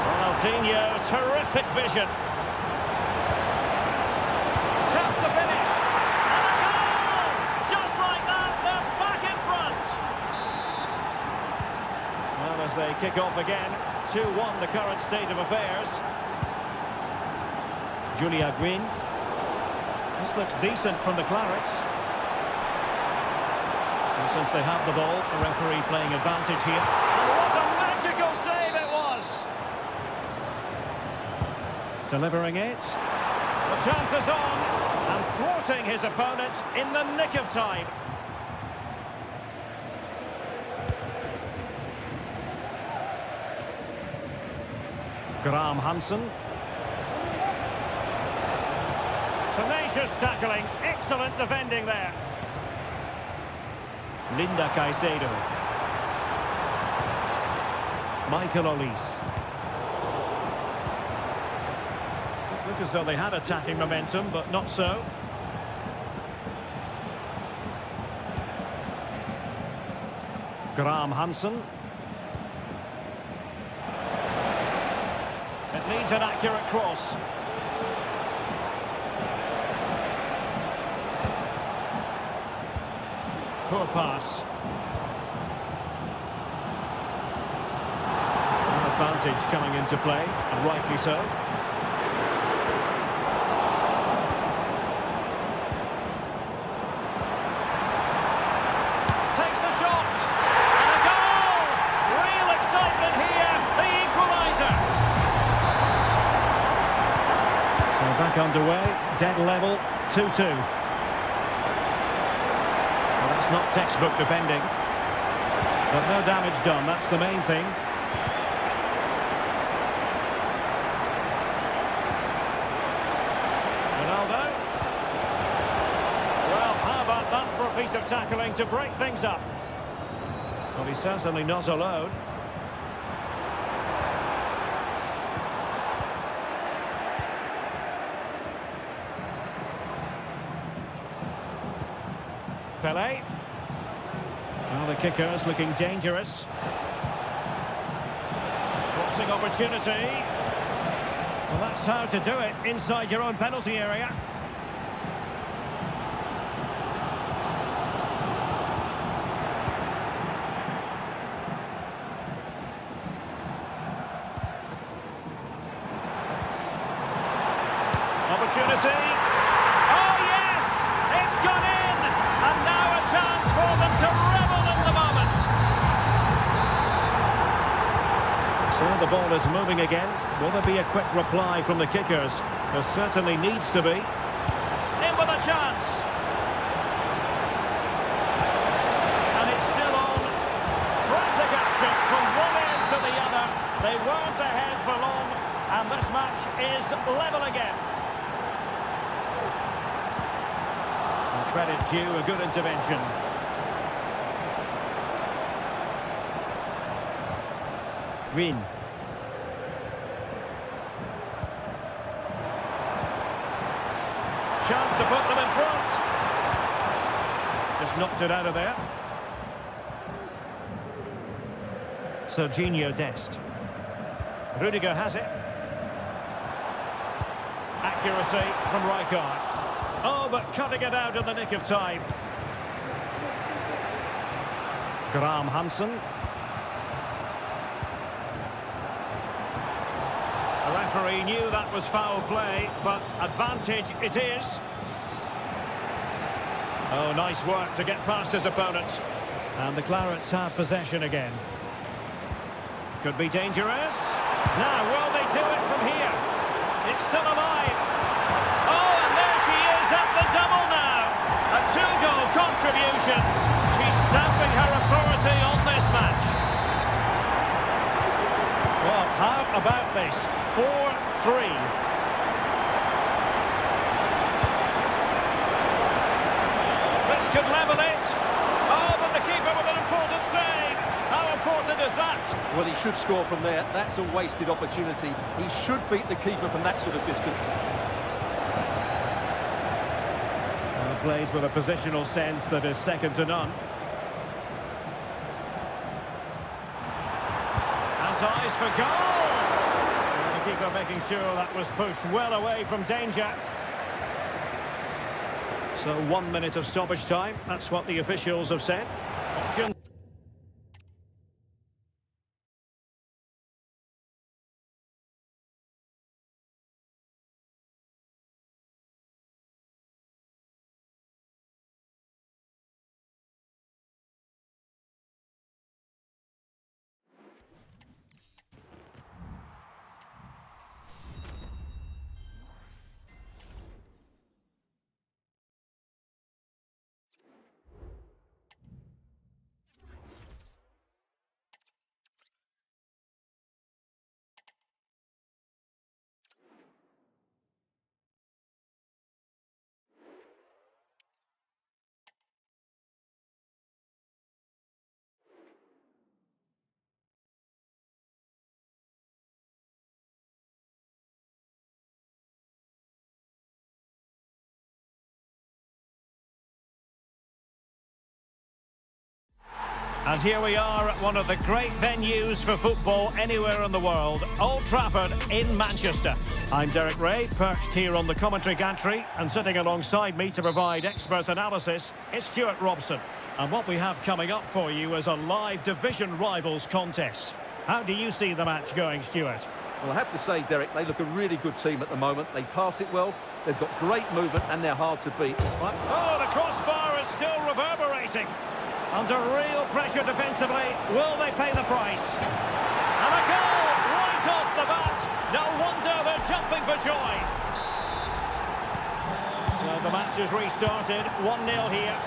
Speaker 1: Ronaldinho, terrific vision. Tough to finish. And a goal! Just like that, they're back in front. Well, as they kick off again, 2-1 the current state of affairs. Julia Green. This looks decent from the Clarets. And since they have the ball, the referee playing advantage here. And what a magical save it was! Delivering it. The chance is on. And thwarting his opponent in the nick of time. Graham Hansen. Tenacious tackling, excellent defending there. Linda Caicedo. Michael Olise. It looked as though they had attacking momentum, but not so. Graham Hansen. It needs an accurate cross. Poor pass. An advantage coming into play, and rightly so. Takes the shot, and a goal! Real excitement here, the equaliser. So back underway, dead level, 2-2. Not textbook defending, but no damage done, that's the main thing. Ronaldo. Well, how about that for a piece of tackling to break things up? Well, he's certainly not alone. Pelé. Well, the kicker's looking dangerous. Crossing opportunity. Well, that's how to do it inside your own penalty area. Opportunity. Oh, yes! It's gone in! And now a chance for them to revel in the moment. Well, the ball is moving again. Will there be a quick reply from the kickers? There certainly needs to be. In with a chance. And it's still on. Frantic action from one end to the other. They weren't ahead for long, and this match is level again. And credit due, a good intervention. Green. Chance to put them in front. Just knocked it out of there. Serginho Dest. Rudiger has it. Accuracy from Rijkaard. Oh, but cutting it out in the nick of time. Graham Hansen. The referee knew that was foul play, but advantage it is. Oh, nice work to get past his opponents. And the Clarets have possession again. Could be dangerous. Now, will they do it from here? It's still alive. Oh, and there she is at the double now. A two-goal contribution. She's stamping her authority on this match. Well, how about this? 4-3. This could level it. Oh, but the keeper with an important save. How important is that?
Speaker 2: Well, he should score from there. That's a wasted opportunity. He should beat the keeper from that sort of distance.
Speaker 1: Plays with a positional sense that is second to none. Has eyes for goal. And the keeper making sure that was pushed well away from danger. So 1 minute of stoppage time. That's what the officials have said. Option. And here we are at one of the great venues for football anywhere in the world, Old Trafford in Manchester. I'm Derek Ray, perched here on the commentary gantry, and sitting alongside me to provide expert analysis is Stuart Robson. And what we have coming up for you is a live division rivals contest. How do you see the match going, Stuart?
Speaker 2: Well, I have to say, Derek, they look a really good team at the moment. They pass it well, they've got great movement, and they're hard to beat.
Speaker 1: Oh, the crossbar is still reverberating. Under real pressure defensively, will they pay the price? And a goal right off the bat. No wonder they're jumping for joy. So the match has restarted. 1-0 here.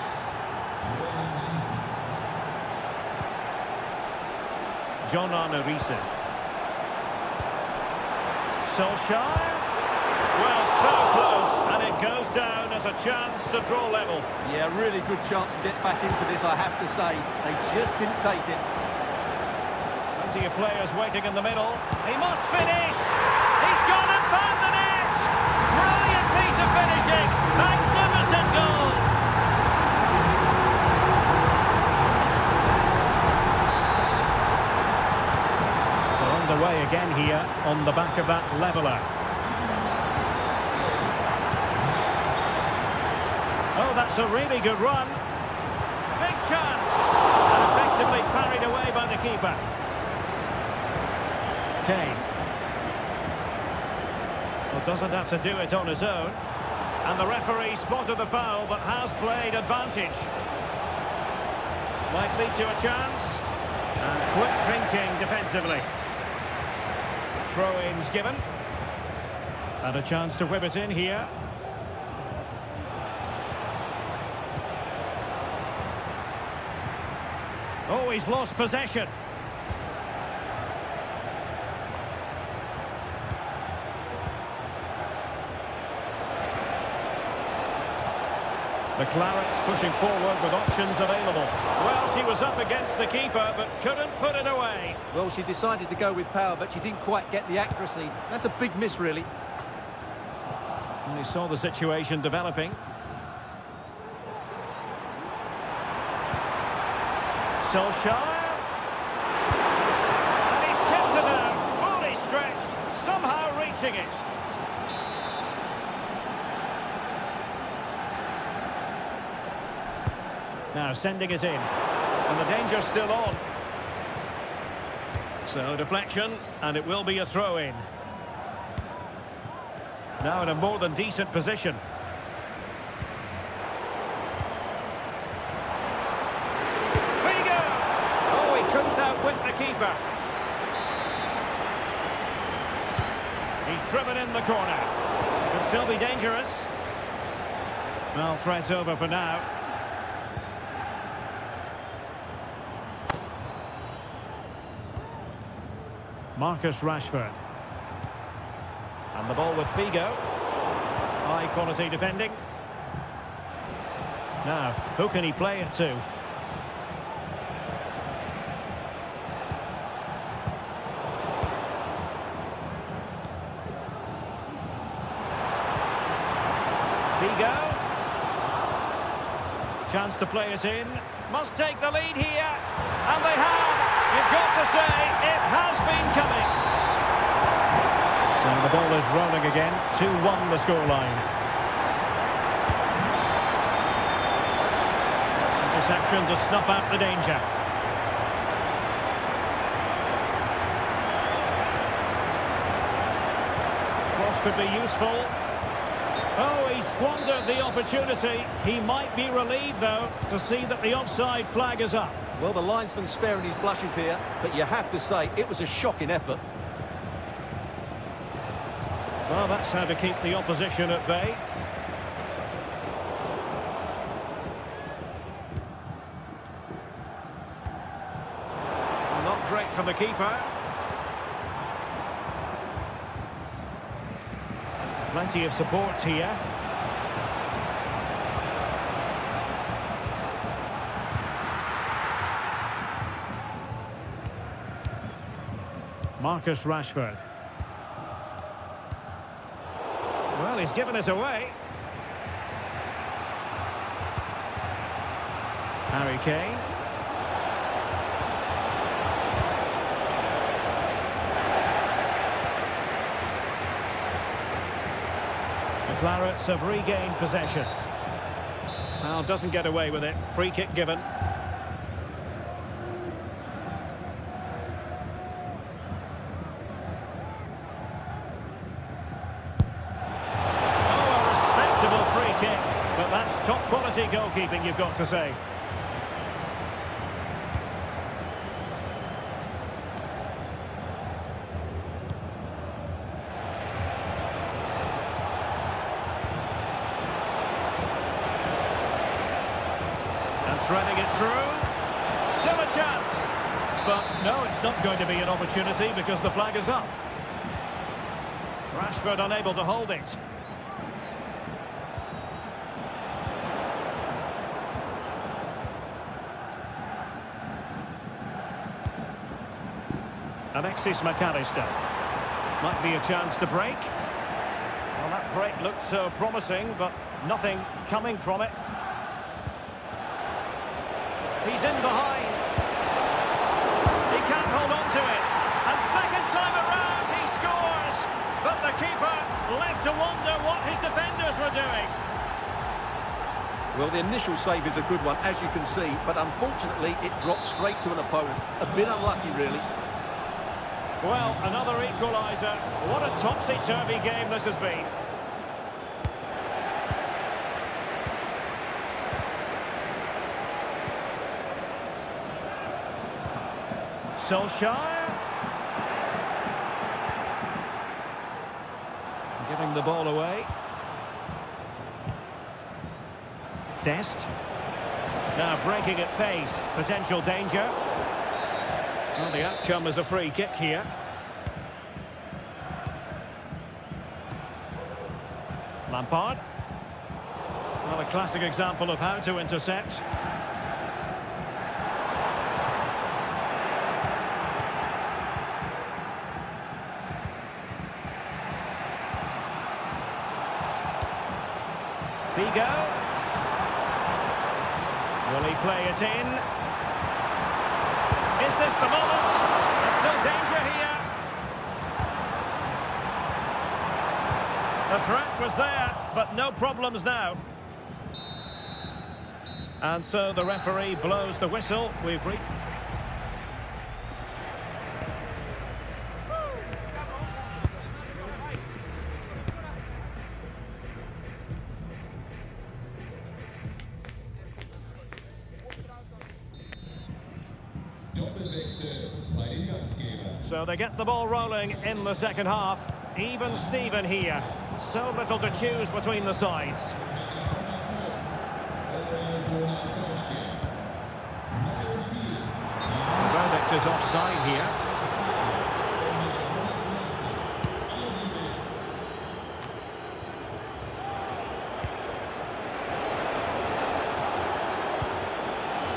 Speaker 1: John Arne Riise. Solskjaer. Well, so close, and it goes down as a chance to draw level.
Speaker 2: Yeah, really good chance to get back into this, I have to say. They just didn't take it.
Speaker 1: Plenty of players waiting in the middle. He must finish! He's gone and found the net! Brilliant piece of finishing! Magnificent goal! So underway again here on the back of that leveller. Oh, that's a really good run. Big chance. And effectively parried away by the keeper. Kane. Well, doesn't have to do it on his own. And the referee spotted the foul, but has played advantage. Might lead to a chance. And quick thinking defensively. throw-ins given. And a chance to whip it in here. Oh, he's lost possession. The Clarets pushing forward with options available. Well, she was up against the keeper, but couldn't put it away.
Speaker 2: Well, she decided to go with power, but she didn't quite get the accuracy. That's a big miss, really.
Speaker 1: And he saw the situation developing. Solskjaer. And he's tipped it out, fully stretched, somehow reaching it. Now sending it in. And the danger's still on. So deflection, and it will be a throw-in. Now in a more than decent position. Figo! Oh, he couldn't outwit the keeper. He's driven in the corner. Could still be dangerous. Well, threat's over for now. Marcus Rashford. And the ball with Figo. High quality defending. Now, who can he play it to? Figo. Chance to play it in. Must take the lead here. And they have. You've got to say, it has been coming. So the ball is rolling again. 2-1 the scoreline. Interception to snuff out the danger. Cross could be useful. Oh, he squandered the opportunity. He might be relieved, though, to see that the offside flag is up.
Speaker 2: Well, the linesman's sparing his blushes here, but you have to say it was a shocking effort.
Speaker 1: Well, that's how to keep the opposition at bay. Not great from the keeper. Plenty of support here. Marcus Rashford. Well, he's given us away. Harry Kane. The Clarets have regained possession. Well, doesn't get away with it. Free kick given. But that's top quality goalkeeping, you've got to say. And threading it through. Still a chance. But no, it's not going to be an opportunity because the flag is up. Rashford unable to hold it. Alexis McAllister. Might be a chance to break. Well, that break looked so promising, but nothing coming from it. He's in behind. He can't hold on to it. And second time around, he scores. But the keeper left to wonder what his defenders were doing.
Speaker 2: Well, the initial save is a good one, as you can see, but unfortunately, it dropped straight to an opponent. A bit unlucky, really.
Speaker 1: Well, another equaliser. What a topsy-turvy game this has been. Solskjaer. the ball away. Dest. Now breaking at pace. Potential danger. Well, the outcome is a free kick here. Lampard. Well, a classic example of how to intercept. Vigo. Will he play it in? Is this the moment? There's still danger here. The threat was there, but no problems now. And so the referee blows the whistle. We've reached... So they get the ball rolling in the second half. Even Steven here. So little to choose between the sides. The verdict is offside here.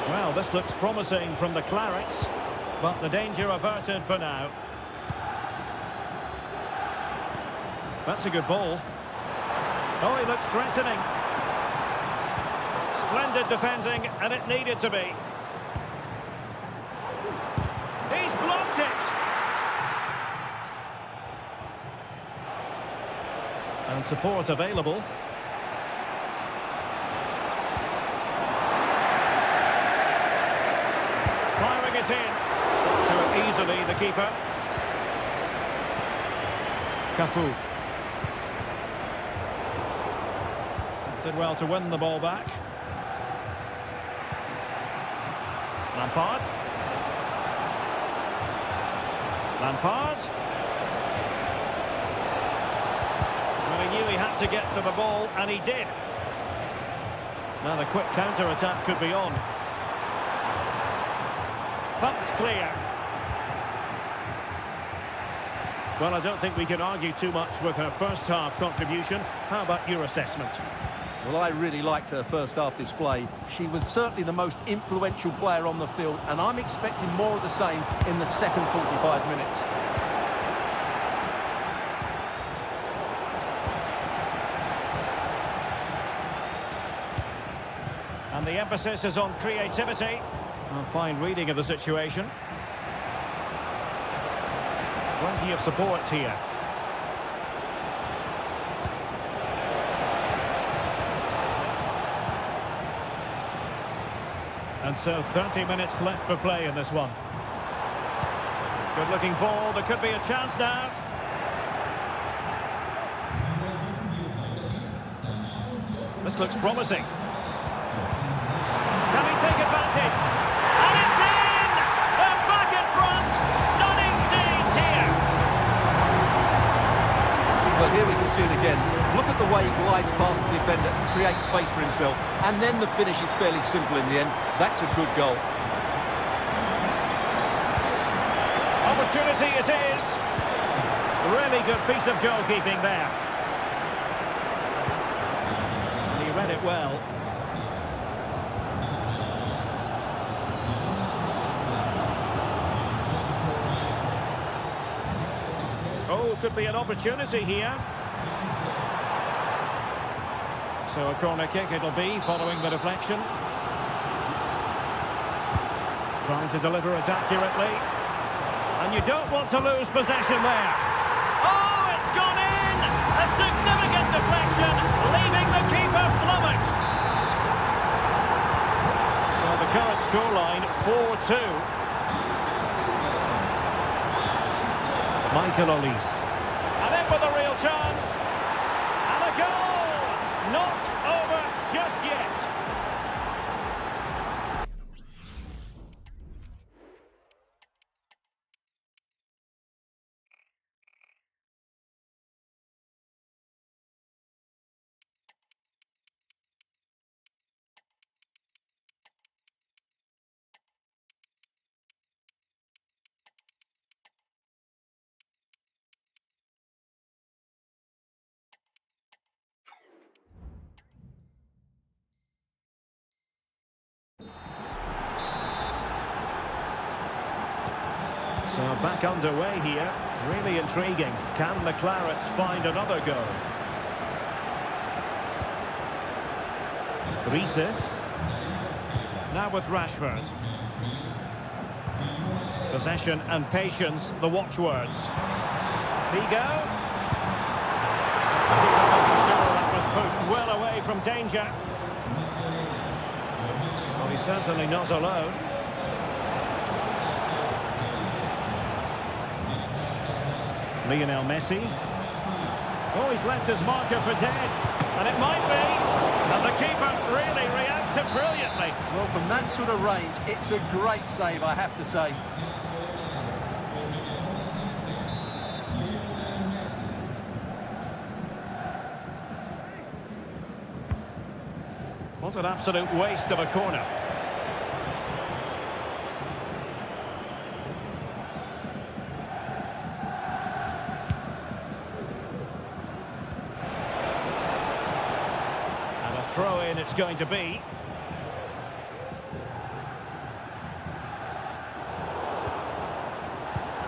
Speaker 1: Well, this looks promising from the Clarets, but the danger averted for now. That's a good ball. Oh, he looks threatening. Splendid defending, and it needed to be. He's blocked it! And support available. Firing it in. To it easily, the keeper. Cafu. Did well to win the ball back. Lampard. Lampard. Well, he knew he had to get to the ball, and he did. Now the quick counter-attack could be on. Pump's clear. Well, I don't think we can argue too much with her first half contribution. How about your assessment?
Speaker 2: Well, I really liked her first half display. She was certainly the most influential player on the field, and I'm expecting more of the same in the second 45 minutes.
Speaker 1: And the emphasis is on creativity. A fine reading of the situation. Plenty of support here. And so 30 minutes left for play in this one. Good looking ball, there could be a chance now. This looks promising. Can he take advantage? And it's in! They're back in front! Stunning scenes here!
Speaker 2: Well, here we can see it again. Look at the way he glides past the defender to create space for himself. And then the finish is fairly simple in the end. That's a good goal.
Speaker 1: Opportunity it is. Really good piece of goalkeeping there. And he read it well. Oh, could be an opportunity here. So a corner kick it'll be, following the deflection. Trying to deliver it accurately. And you don't want to lose possession there. Oh, it's gone in! A significant deflection, leaving the keeper flummoxed. So the current scoreline, 4-2. Michael Olise. And in with a real chance. And a goal! Not over just yet. Back underway here. Really intriguing. Can the Clarets find another goal? Riese. Now with Rashford. Possession and patience, the watchwords. Figo. Sure, that was pushed well away from danger. Well, he's certainly not alone. Lionel Messi. Oh, he's left his marker for dead. And it might be. And the keeper really reacted brilliantly.
Speaker 2: Well, from that sort of range, it's a great save, I have to say.
Speaker 1: What an absolute waste of a corner. And a throw-in it's going to be.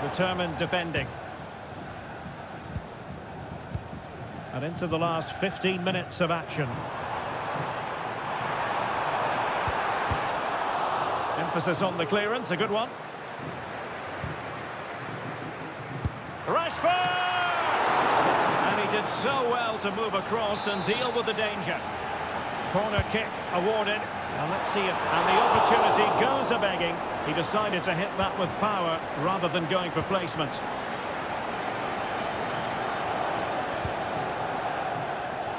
Speaker 1: Determined defending. And into the last 15 minutes of action. Emphasis on the clearance, a good one. Rashford! And he did so well to move across and deal with the danger. Corner kick awarded. And let's see it. And the opportunity goes a-begging. He decided to hit that with power rather than going for placement.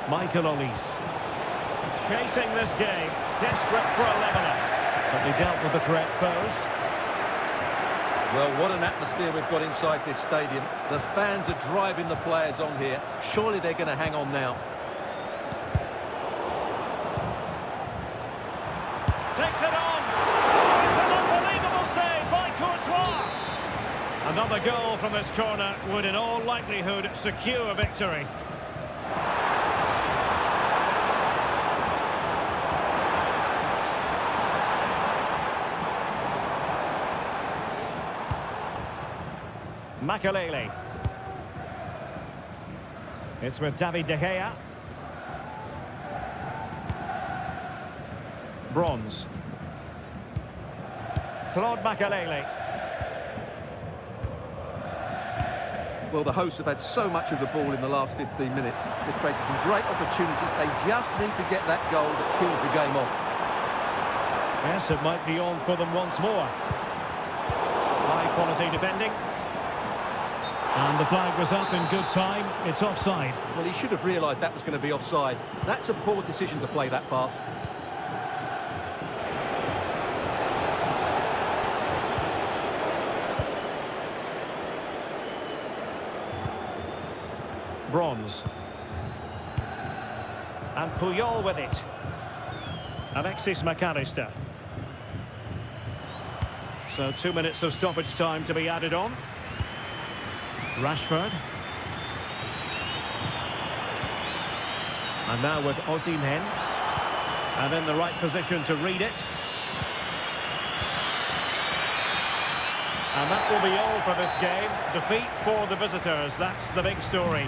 Speaker 1: Michael Olise. Chasing this game. Desperate for a leveller. But they dealt with the threat posed.
Speaker 2: Well, what an atmosphere we've got inside this stadium. The fans are driving the players on here. Surely they're going to hang on now.
Speaker 1: Takes it on. It's an unbelievable save by Courtois. Another goal from this corner would in all likelihood secure victory. Makelele. It's with David De Gea. Bronze. Claude Makelele.
Speaker 2: Well, the hosts have had so much of the ball in the last 15 minutes. They've created some great opportunities. They just need to get that goal that kills the game off.
Speaker 1: Yes, it might be on for them once more. High quality defending. And the flag was up in good time. It's offside.
Speaker 2: Well, he should have realised that was going to be offside. That's a poor decision to play that pass.
Speaker 1: Bronze. And Puyol with it. Alexis McAllister. So 2 minutes of stoppage time to be added on. Rashford. And now with Osimhen. And in the right position to read it. And that will be all for this game. Defeat for the visitors. That's the big story.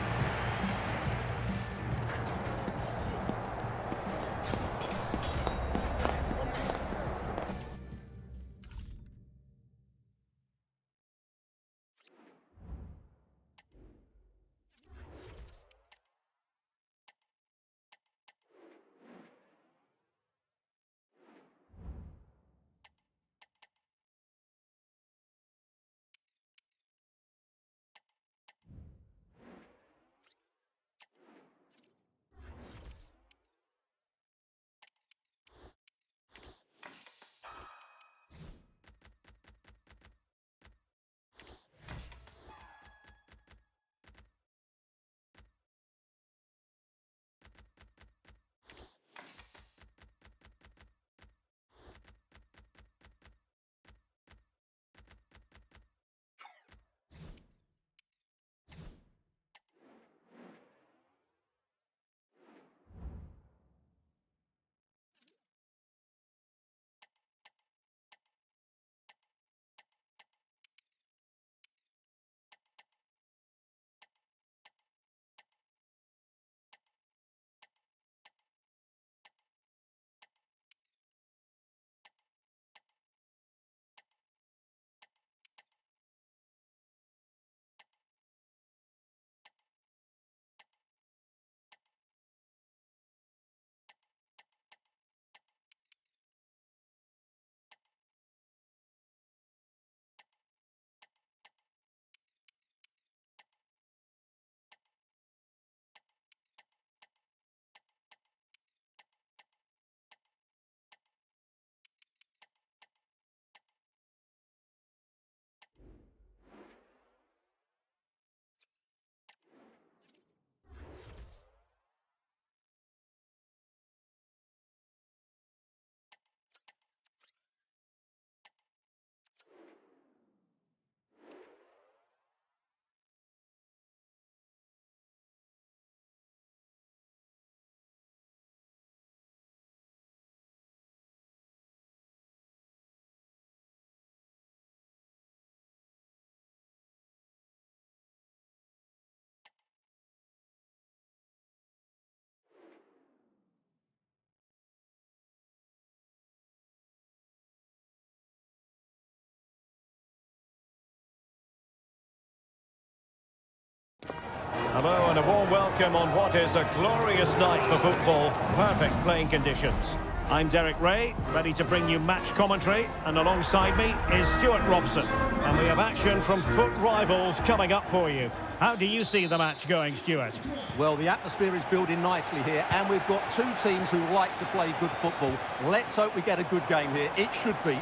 Speaker 1: Hello and a warm welcome on what is a glorious night for football. Perfect playing conditions. I'm Derek Ray, ready to bring you match commentary, and alongside me is Stuart Robson. And we have action from foot rivals coming up for you. How do you see the match going, Stuart?
Speaker 2: Well, the atmosphere is building nicely here, and we've got two teams who like to play good football. Let's hope we get a good game here. It should be.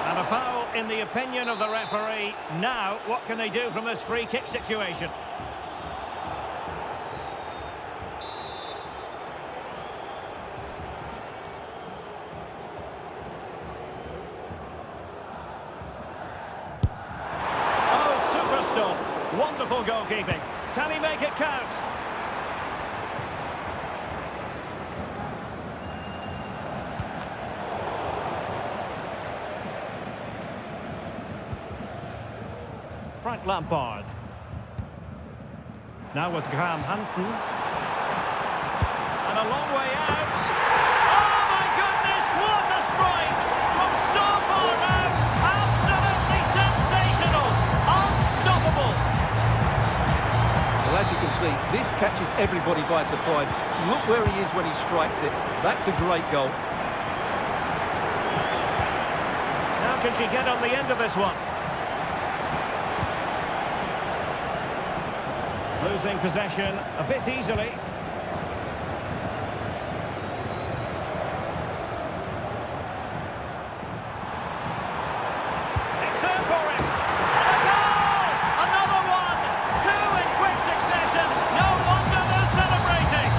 Speaker 1: And a foul in the opinion of the referee. Now, what can they do from this free kick situation? Oh, super stop. Wonderful goalkeeping. Can he make it count? Frank Lampard. Now with Graham Hansen. And a long way out. Oh my goodness, what a strike! From so far out, absolutely sensational! Unstoppable!
Speaker 2: Well, as you can see, this catches everybody by surprise. Look where he is when he strikes it. That's a great goal.
Speaker 1: Now can she get on the end of this one? Losing possession a bit easily. It's there for him. And a goal! Another one! Two in quick succession. No wonder they're celebrating.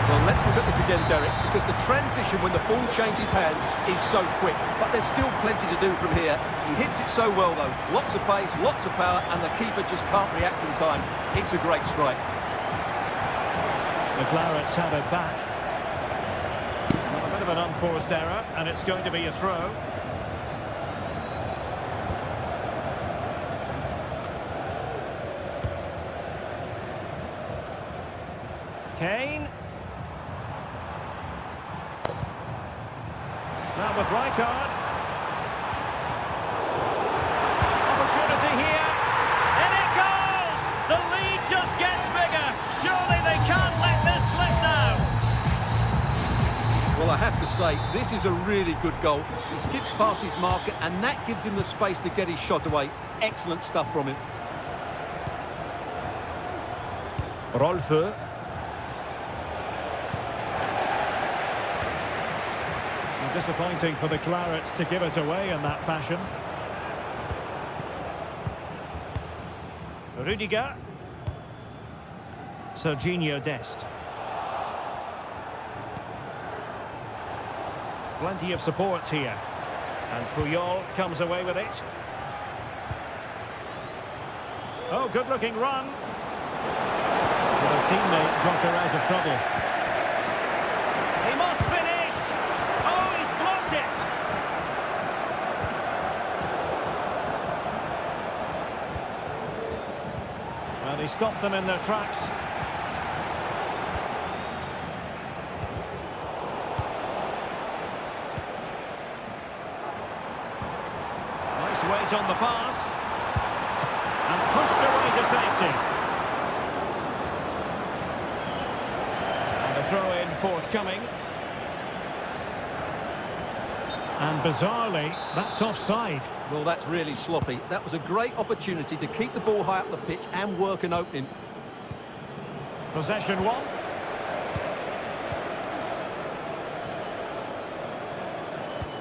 Speaker 2: Well, let's look at this again, Derek, because the transition when the ball changes hands is so quick. But there's still plenty to do from here. He hits it so well, though. Lots of pace, lots of power, and the keeper just can't react in time. It's a great strike.
Speaker 1: The Clarets have it back. Well, a bit of an unforced error, and it's going to be a throw. Kane. Now with Rijkaard. Opportunity here. And it goes! The lead just gets bigger. Surely they can't let this slip now.
Speaker 2: Well, I have to say, this is a really good goal. He skips past his marker, and that gives him the space to get his shot away. Excellent stuff from him.
Speaker 1: Rolfe. Disappointing for the Clarets to give it away in that fashion. Rudiger. Serginho Dest. Plenty of support here. And Puyol comes away with it. Oh, good-looking run. But a teammate got her out of trouble. He must finish! Oh, he's blocked it! Well, he stopped them in their tracks. Nice weight on the pass. And pushed away to safety. And a throw-in forthcoming. And bizarrely, that's offside.
Speaker 2: Well, that's really sloppy. That was a great opportunity to keep the ball high up the pitch and work an opening.
Speaker 1: Possession one.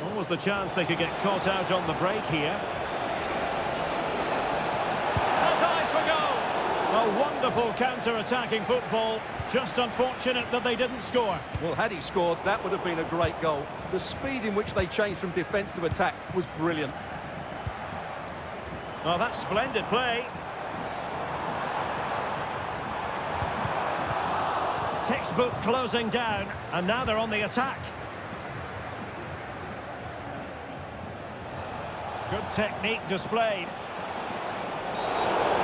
Speaker 1: Almost the chance they could get caught out on the break here. That's eyes for goal. A wonderful counter-attacking football. Just unfortunate that they didn't score.
Speaker 2: Well, had he scored, that would have been a great goal. The speed in which they changed from defence to attack was brilliant.
Speaker 1: Oh, that's splendid play. Textbook closing down, and now they're on the attack. Good technique displayed.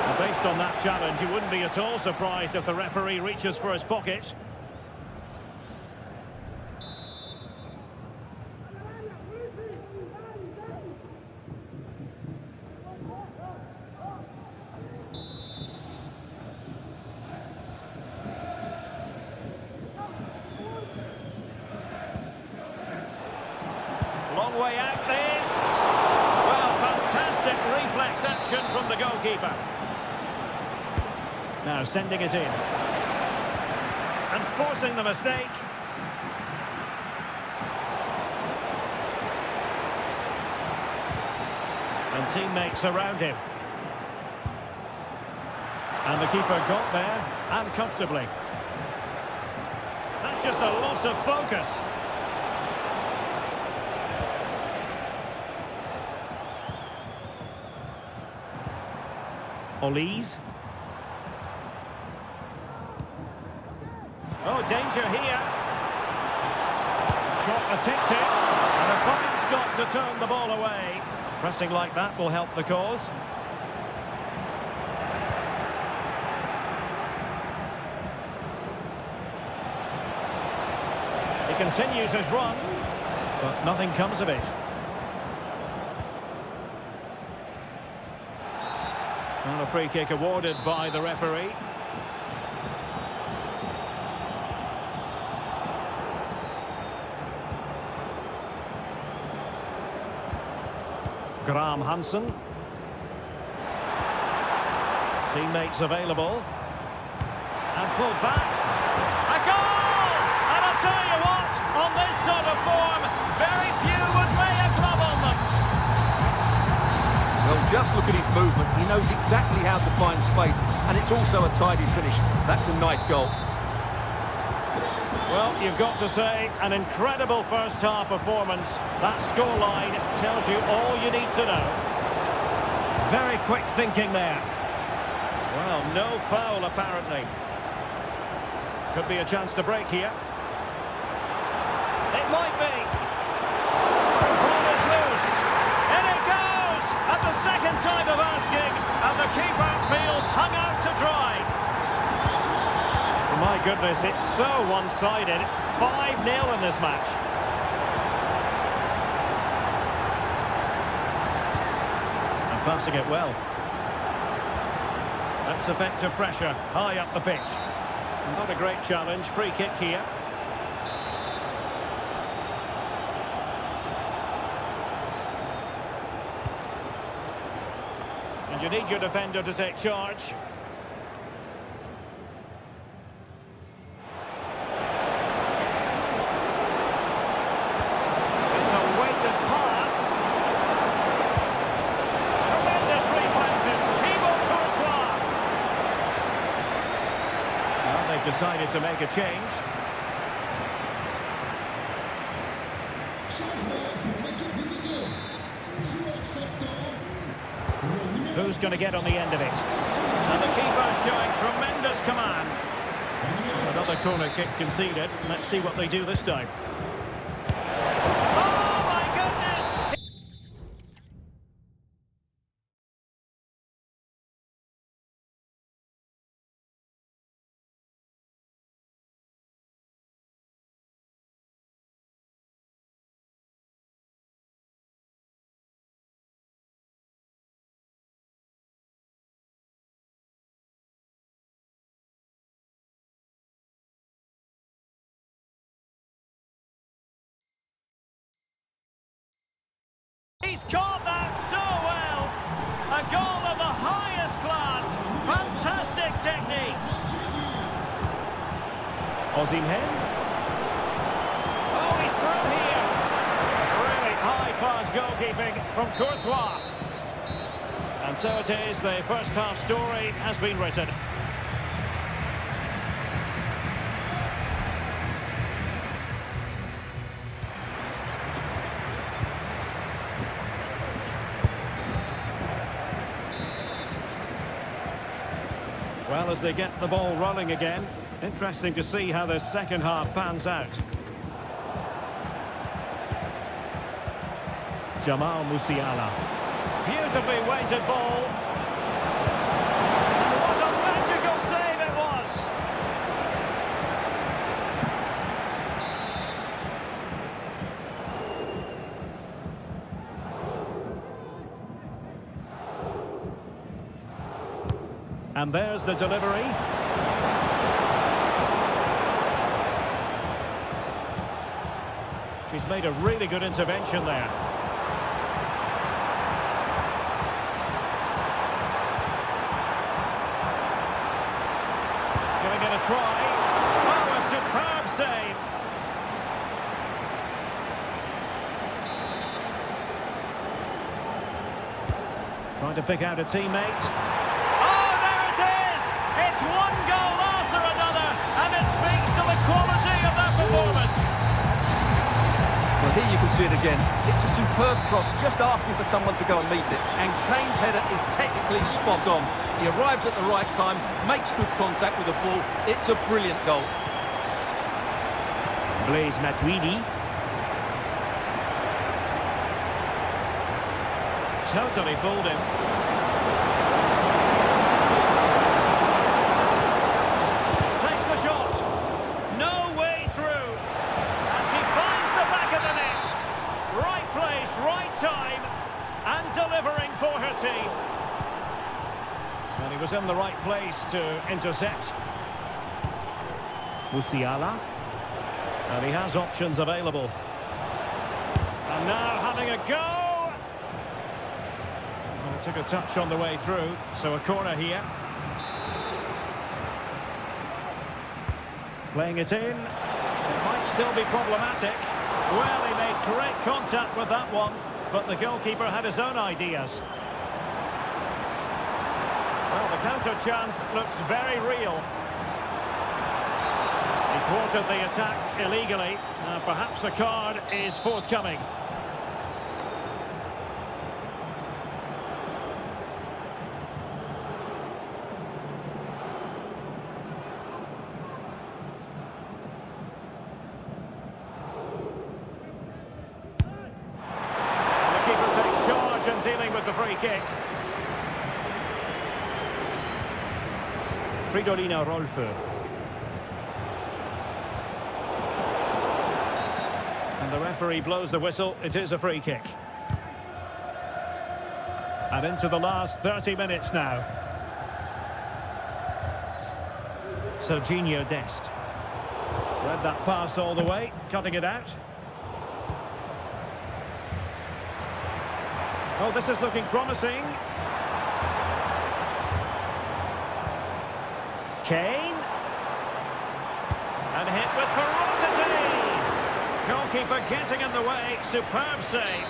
Speaker 1: And based on that challenge, you wouldn't be at all surprised if the referee reaches for his pocket. way out this. Well, fantastic reflex action from the goalkeeper. Now sending it in. And forcing the mistake. And teammates around him. And the keeper got there, and comfortably. That's just a loss of focus. ealezr. Oh, danger here. Shot attempted. And a fine stop to turn the ball away. Pressing like that will help the cause. He continues his run, but nothing comes of it. And a free kick awarded by the referee. Graham Hansen. Teammates available. And pulled back. A goal! And I'll tell you what, on this sort of form, very few would lay a glove on them.
Speaker 2: Well, just look at his movement. He knows exactly how to find space, and it's also a tidy finish. That's a nice goal.
Speaker 1: Well, you've got to say, an incredible first-half performance. That scoreline tells you all you need to know. Very quick thinking there. Well, no foul, apparently. Could be a chance to break here. It might be. Ball is loose. In it goes! At the second time of asking, and the keeper feels hung out to dry. My goodness, it's so one-sided. 5-0 in this match. And passing it well. That's effective pressure, high up the pitch. Not a great challenge, free kick here. And you need your defender to take charge. Decided to make a change. Who's going to get on the end of it? And the keeper showing tremendous command. Another corner kick conceded. Let's see what they do this time. Oh my goodness! He's caught that so well. A goal of the highest class. Fantastic technique. Osimhen. Oh, he's through here. Really high-class goalkeeping from Courtois. And so it is, the first half story has been written. Well, as they get the ball rolling again, interesting to see how the second half pans out. Jamal Musiala. Beautifully weighted ball. And what a magical save it was! And there's the delivery. She's made a really good intervention there. try. Oh, a superb save. Trying to pick out a teammate. Oh, there it is! It's one goal after another, and it speaks to the quality of that performance.
Speaker 2: Well, here you can see it again. It's a superb cross, just asking for someone to go and meet it. And Kane's header is technically spot on. He arrives at the right time, makes good contact with the ball. It's a brilliant goal.
Speaker 1: Blaise Matuidi. Totally fooled him. Takes the shot. No way through. And she finds the back of the net. Right place, right time. And delivering for her team. And he was in the right place to intercept. Musiala. And he has options available. And now having a go. Took a touch on the way through, so a corner here. Playing it in. It might still be problematic. Well, he made great contact with that one, but the goalkeeper had his own ideas. Well, the counter chance looks very real. He thwarted the attack illegally. Perhaps a card is forthcoming. Dealing with the free kick. Fridolina Rolfö. And the referee blows the whistle. It is a free kick. And into the last 30 minutes now. Serginho Dest. Read that pass all the way, cutting it out. Oh, this is looking promising. Kane. And hit with ferocity. Goalkeeper getting in the way. Superb save.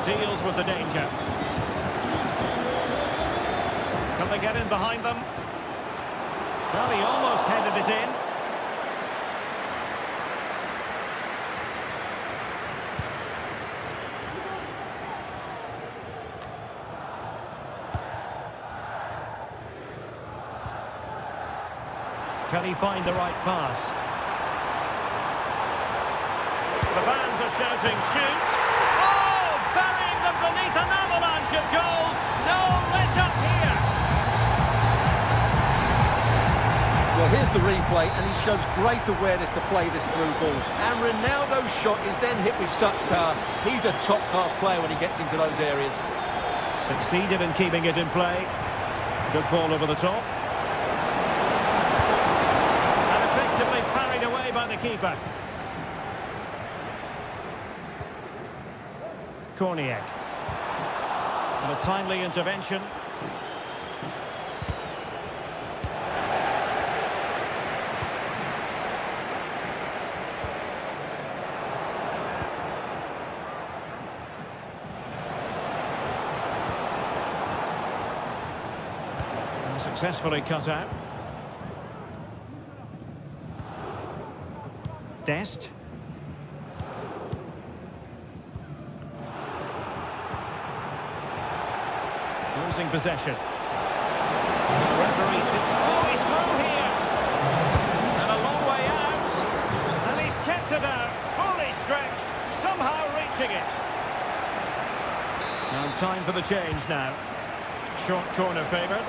Speaker 1: Deals with the danger. Can they get in behind them? Well, he almost headed it in. Can he find the right pass? The fans are shouting, shoot! Burying them beneath an avalanche of goals. No let-up here.
Speaker 2: Well, here's the replay, and he shows great awareness to play this through ball. And Ronaldo's shot is then hit with such power. He's a top-class player when he gets into those areas.
Speaker 1: Succeeded in keeping it in play. Good ball over the top. And effectively parried away by the keeper. Korniak. And a timely intervention. Successfully cut out. Dest. Losing possession. Referee says, oh, he's through here. And a long way out. And he's kept it out, fully stretched, somehow reaching it. And time for the change now. Short corner favoured.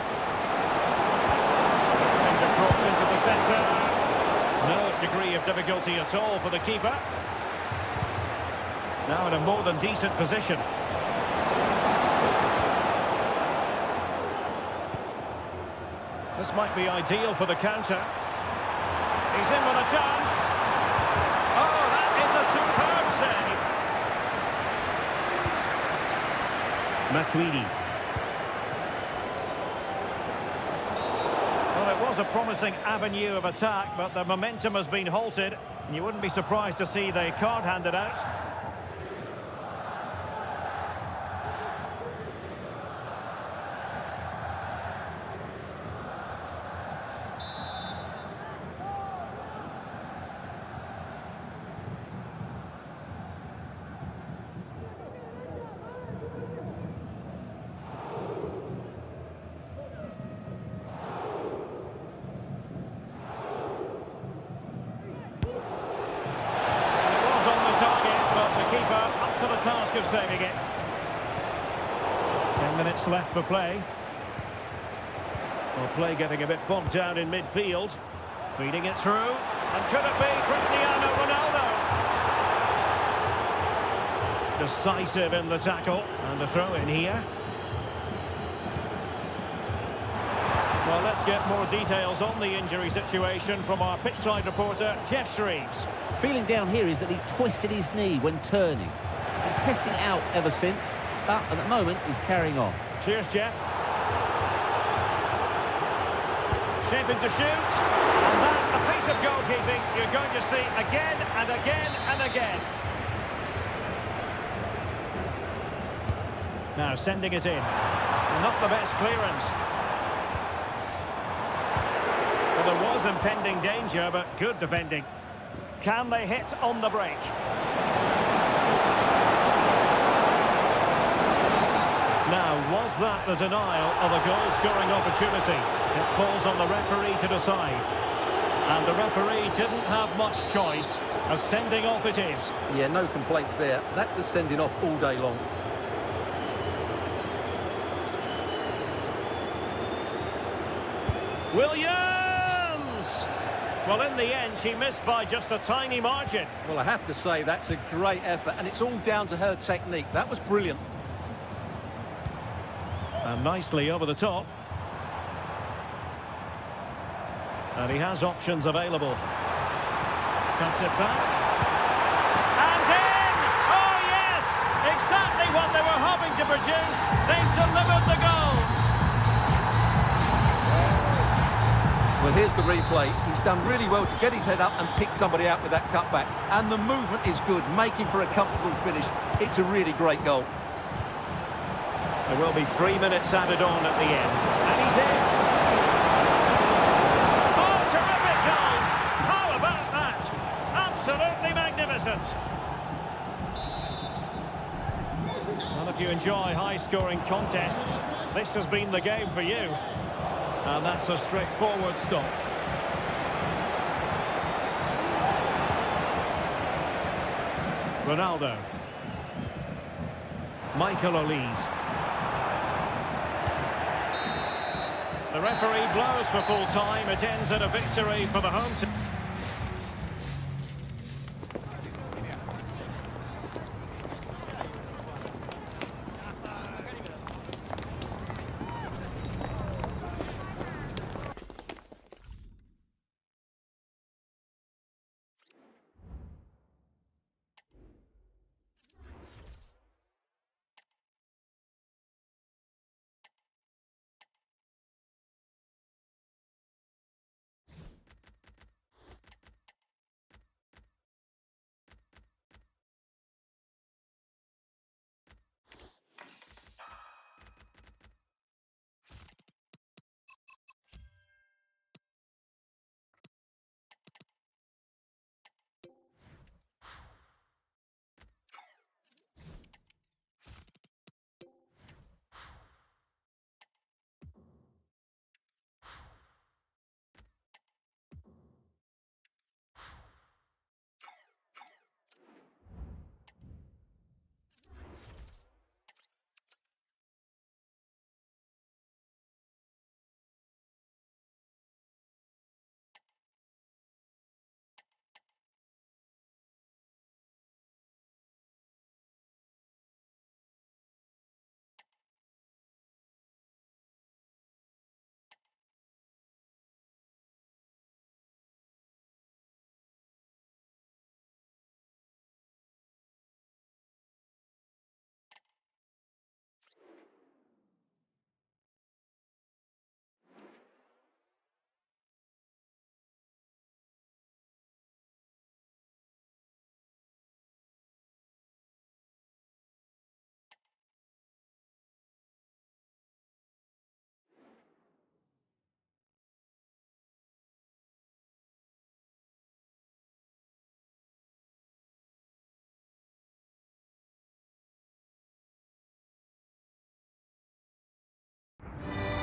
Speaker 1: Sends across into the centre. No degree of difficulty at all for the keeper. Now in a more than decent position. This might be ideal for the counter. He's in with a chance. Oh, that is a superb save. Matuidi. Well, it was a promising avenue of attack, but the momentum has been halted. And you wouldn't be surprised to see the card handed out. Task of saving it. 10 minutes left for play. Well, play getting a bit bogged down in midfield. Feeding it through. And could it be Cristiano Ronaldo? Decisive in the tackle. And the throw in here. Well, let's get more details on the injury situation from our pitchside reporter, Jeff Shreves.
Speaker 3: Feeling down here is that he twisted his knee when turning. Been testing it out ever since, but at the moment he's carrying on.
Speaker 1: Cheers, Jeff. Shaping to shoot, and that a piece of goalkeeping you're going to see again and again and again. Now sending it in, not the best clearance. Well, there was impending danger, but good defending. Can they hit on the break? Now, was that the denial of a goal-scoring opportunity? It falls on the referee to decide. And the referee didn't have much choice. A sending off it is.
Speaker 2: Yeah, no complaints there. That's a sending off all day long.
Speaker 1: Williams! Well, in the end, she missed by just a tiny margin.
Speaker 2: Well, I have to say, that's a great effort, and it's all down to her technique. That was brilliant.
Speaker 1: And nicely over the top. And he has options available. Cuts it back. And in! Oh, yes! Exactly what they were hoping to produce. They've delivered the goal.
Speaker 2: Well, here's the replay. He's done really well to get his head up and pick somebody out with that cutback. And the movement is good, making for a comfortable finish. It's a really great goal.
Speaker 1: There will be 3 minutes added on at the end. And he's in. Oh, terrific goal! How about that? Absolutely magnificent. Well, if you enjoy high-scoring contests, this has been the game for you. And that's a straightforward stop. Ronaldo. Michael Olise. The referee blows for full time. It ends in a victory for the home team.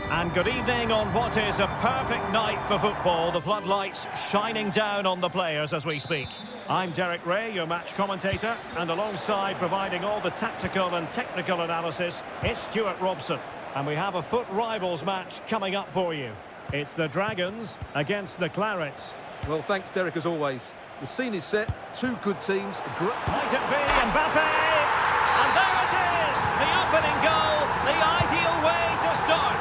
Speaker 1: And good evening on what is a perfect night for football. The floodlights shining down on the players as we speak. I'm Derek Ray, your match commentator, and alongside providing all the tactical and technical analysis, it's Stuart Robson. And we have a foot rivals match coming up for you. It's the Dragons against the Clarets.
Speaker 2: Well, thanks, Derek, as always. The scene is set. Two good teams.
Speaker 1: Might it be Mbappe? And there it is! The opening goal, the ideal way to start.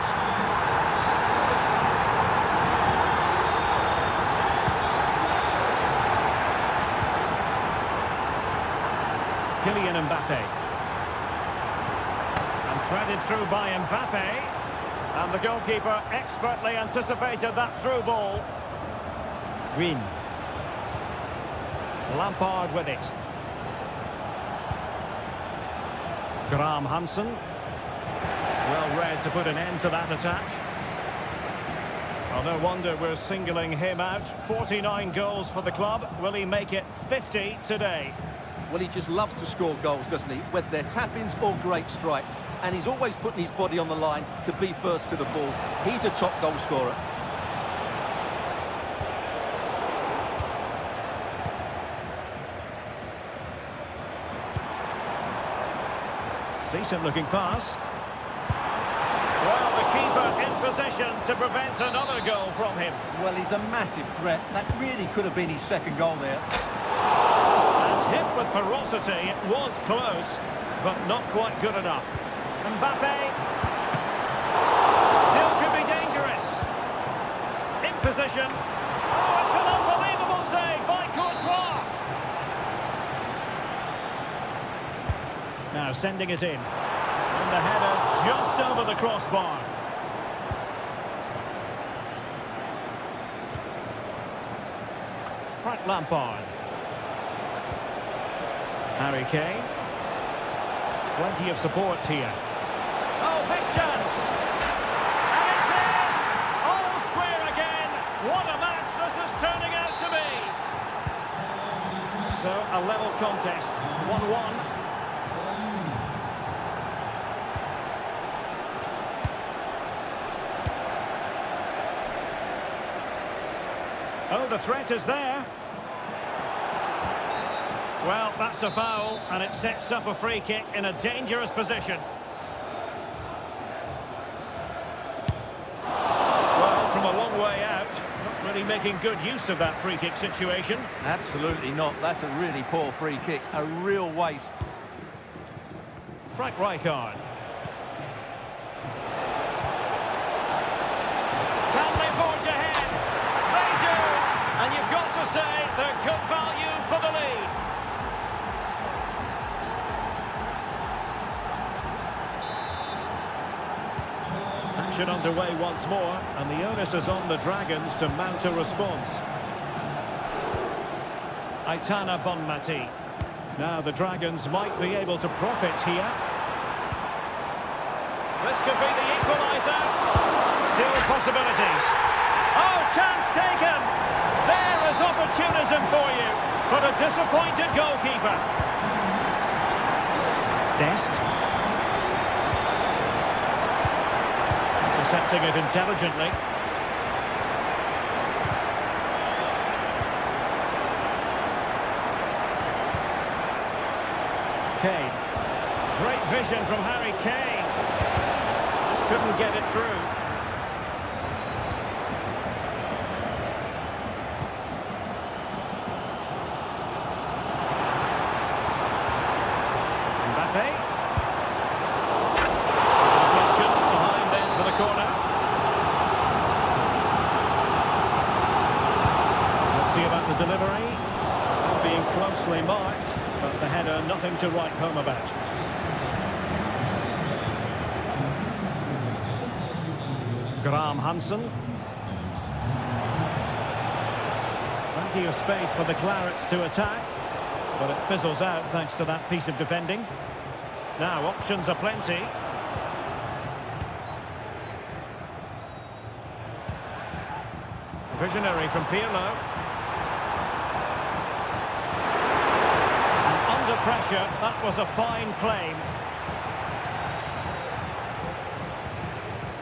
Speaker 1: Kylian Mbappe. And threaded through by Mbappe. And the goalkeeper expertly anticipated that through ball. Green. Lampard with it. Graham Hansen. Well read to put an end to that attack. Well, no wonder we're singling him out. 49 goals for the club. Will he make it 50 today?
Speaker 2: Well, he just loves to score goals, doesn't he? Whether they're tap-ins or great strikes. And he's always putting his body on the line to be first to the ball. He's a top goal scorer.
Speaker 1: Decent looking pass. Well, the keeper in position to prevent another goal from him.
Speaker 2: Well, he's a massive threat. That really could have been his second goal there.
Speaker 1: And hit with ferocity, it was close, but not quite good enough. Mbappe. Still could be dangerous. In position. Oh, it's an unbelievable save by Courtois. Now sending it in. And the header just over the crossbar. Frank Lampard. Harry Kane. Plenty of support here. Oh, big chance. And it's in. All square again. What a match this is turning out to be. So, a level contest. 1-1. Oh, the threat is there. Well, that's a foul, and it sets up a free kick in a dangerous position. Well, from a long way out, not really making good use of that free kick situation.
Speaker 2: Absolutely not. That's a really poor free kick. A real waste.
Speaker 1: Frank Rijkaard. Can they forge ahead? They do! And you've got to say they're good value for the lead. Action underway once more, and the onus is on the Dragons to mount a response. Aitana Bonmati. Now the Dragons might be able to profit here. This could be the equaliser. Still possibilities. Oh, chance taken. There is opportunism for you, but a disappointed goalkeeper. Dest. Intercepting it intelligently. Kane. Great vision from Harry Kane. Just couldn't get it through. Mbappe. Deflection behind then for the corner. Let's see about the delivery. Being closely marked, but the header nothing to write home about. Graham Hansen. Plenty of space for the Clarets to attack, but it fizzles out thanks to that piece of defending. Now options are plenty. Visionary from Pirlo. And under pressure, that was a fine claim.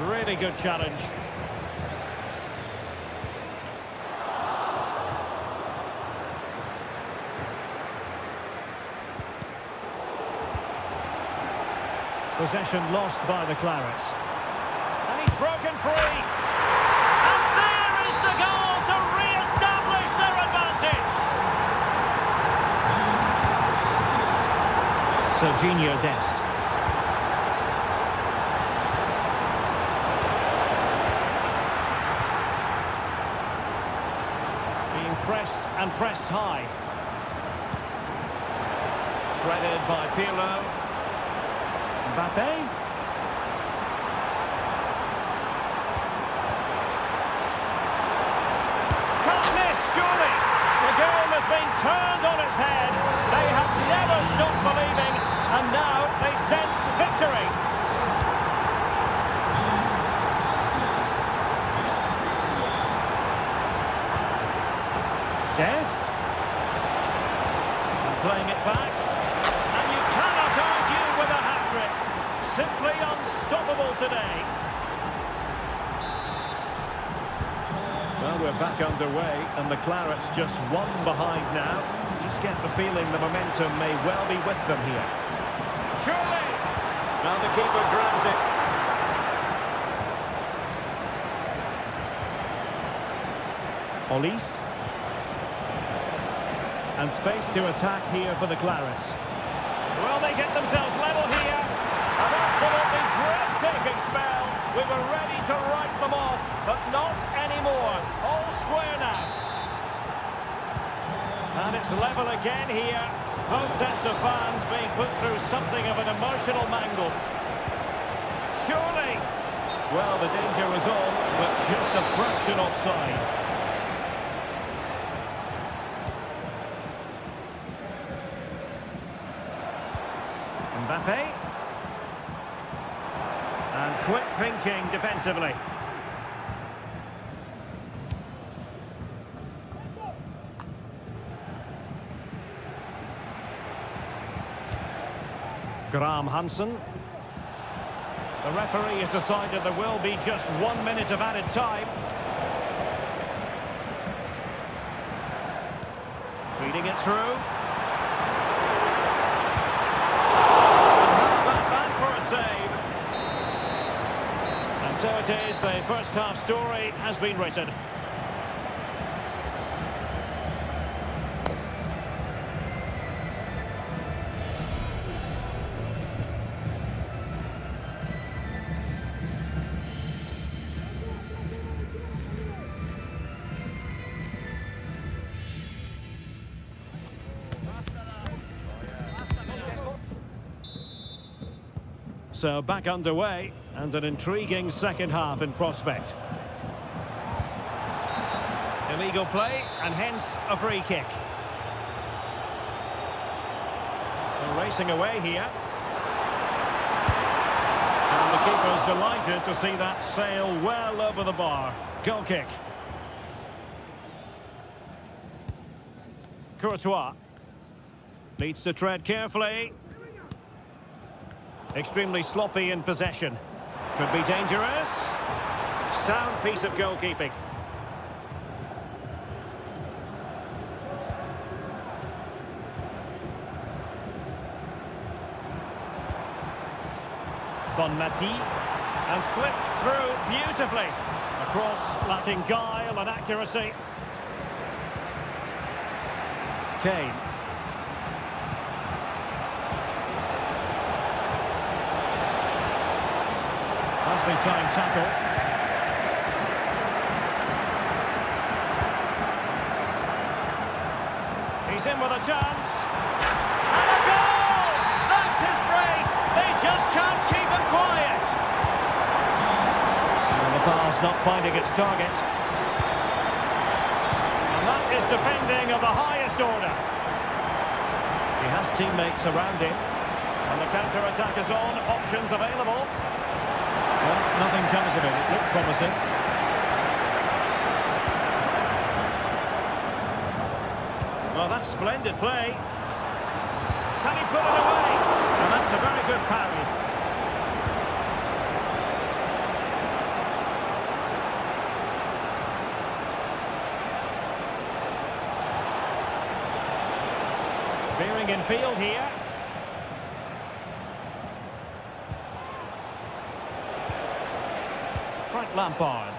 Speaker 1: Really good challenge. Possession lost by the Clarets. And he's broken free. And there is the goal to re-establish their advantage. Serginho Dest. Being pressed and pressed high. Threaded by Pirlo. Mbappe. Can't miss, surely. The game has been turned on its head. They have never stopped believing, and now they sense victory. Dest. And playing it back. And you cannot argue with a hat-trick. Simply unstoppable today. Well, we're back underway, and the Clarets just one behind now. Just get the feeling the momentum may well be with them here. Surely! Now the keeper grabs it. Olise. And space to attack here for the Clarets. Will they get themselves level here? An absolutely breathtaking spell. We were ready to write them off, but not anymore. All square now. And it's level again here. Both sets of fans being put through something of an emotional mangle. Surely! Well, the danger was on, but just a fraction offside. Mbappe. And quick thinking defensively. Graham Hansen. The referee has decided there will be just 1 minute of added time. Feeding it through. So it is, the first half story has been written. So back underway, and an intriguing second half in prospect. Illegal play, and hence a free kick. They're racing away here. And the keeper's delighted to see that sail well over the bar. Goal kick. Courtois. Needs to tread carefully. Extremely sloppy in possession. Could be dangerous. Sound piece of goalkeeping. Bonmati. And slipped through beautifully. A cross lacking guile and accuracy. Kane. Nicely timed tackle. He's in with a chance. And a goal! That's his brace. They just can't keep him quiet. And the ball's not finding its target. And that is defending of the highest order. He has teammates around him. And the counter-attack is on. Options available. Well, nothing comes of it. It looked promising. Well, that's splendid play. Can he put it away? And that's a very good parry. Clearing in field here. Frank Lampard.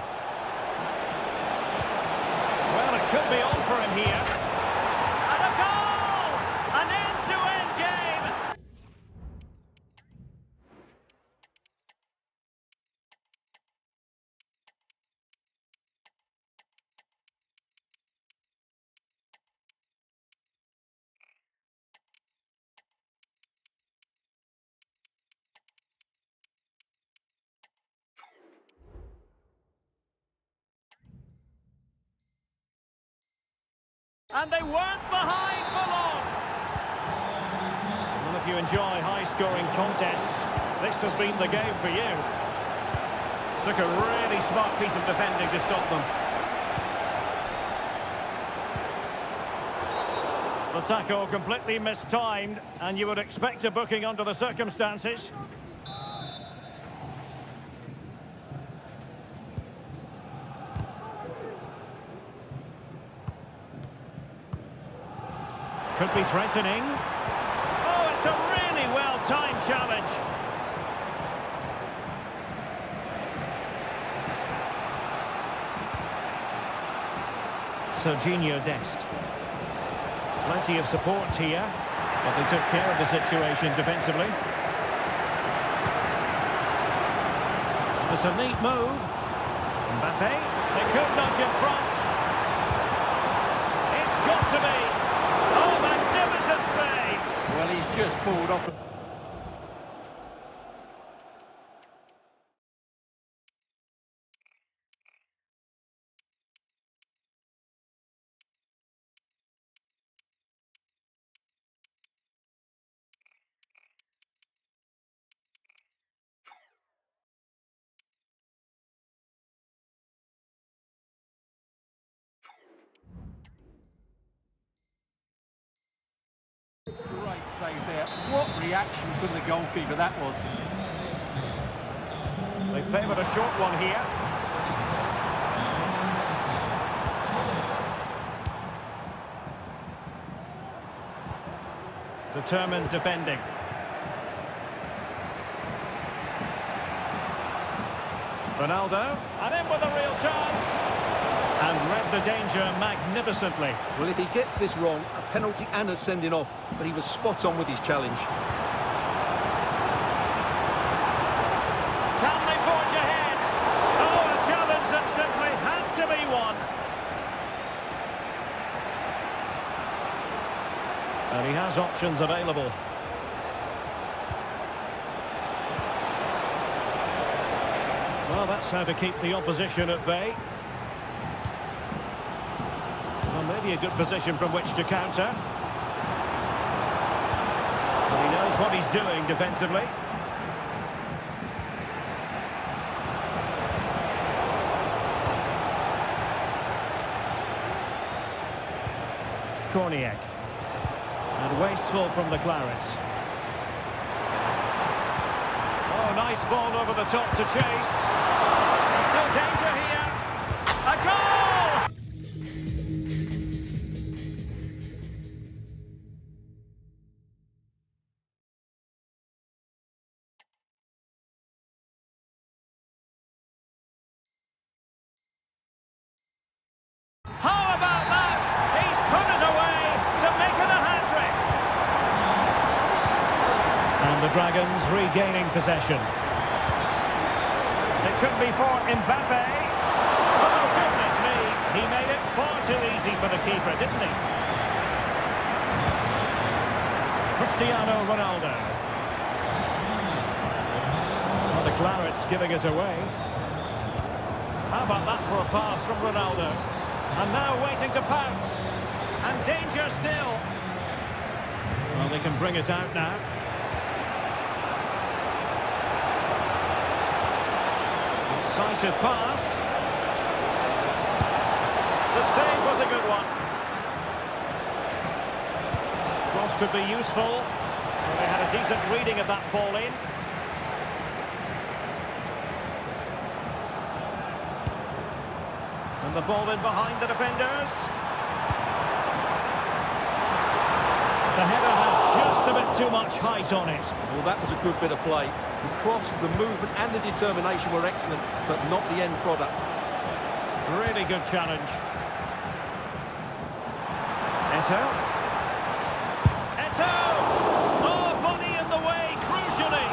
Speaker 1: Well, it could be on for him here. And a goal! An end-to-end game! And they weren't behind for long. Well, if you enjoy high-scoring contests, this has been the game for you. Took a really smart piece of defending to stop them. The tackle completely mistimed, and you would expect a booking under the circumstances. Could be threatening. Oh, it's a really well-timed challenge. Serginho Dest. Plenty of support here, but they took care of the situation defensively. It's a neat move. Mbappe, they could nudge in front. It's got to be. Oh, magnificent save!
Speaker 2: Well, he's just pulled off. Great save there. What reaction from the goalkeeper that was.
Speaker 1: They favoured a short one here. Determined defending. Ronaldo, and in with a real chance. And read the danger magnificently.
Speaker 2: Well, if he gets this wrong, a penalty and a sending off, but he was spot on with his challenge.
Speaker 1: Can they forge ahead? Oh, a challenge that simply had to be won. And he has options available. Well, that's how to keep the opposition at bay. Well, maybe a good position from which to counter. But he knows what he's doing defensively. Korniak. And wasteful from the Clarets. Oh, nice ball over the top to chase. Still danger here. A goal! How about that? He's put it away to make it a hat-trick. And the Dragons regaining possession. It could be for Mbappe. Oh, goodness me. He made it far too easy for the keeper, didn't he? Cristiano Ronaldo. Well, the Clarets giving us away. How about that for a pass from Ronaldo? And now waiting to pounce. And danger still. Well, they can bring it out now. Decisive pass. The save was a good one. Cross could be useful. Well, they had a decent reading of that ball in. And the ball in behind the defenders. The header Just a bit too much height on it.
Speaker 2: Well, that was a good bit of play. The cross, the movement and the determination were excellent, but not the end product.
Speaker 1: Really good challenge. Eto. Eto! Oh, body in the way, crucially.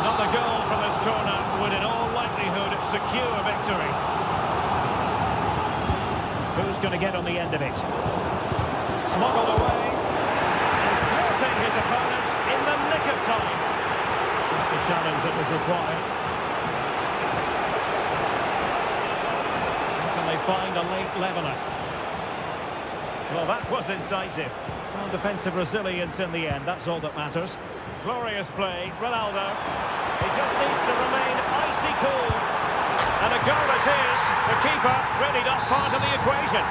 Speaker 1: Another goal from this corner would in all likelihood secure victory. Who's going to get on the end of it? Smuggled away. And thwarting his opponent in the nick of time. Just the challenge that was required. Can they find a late leveller? Well, that was incisive. Well, defensive resilience in the end, that's all that matters. Glorious play, Ronaldo. He just needs to remain icy cool. And a goal it is. The keeper really not part of the equation.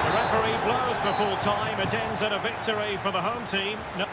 Speaker 1: The referee blows for full time. It ends in a victory for the home team. No.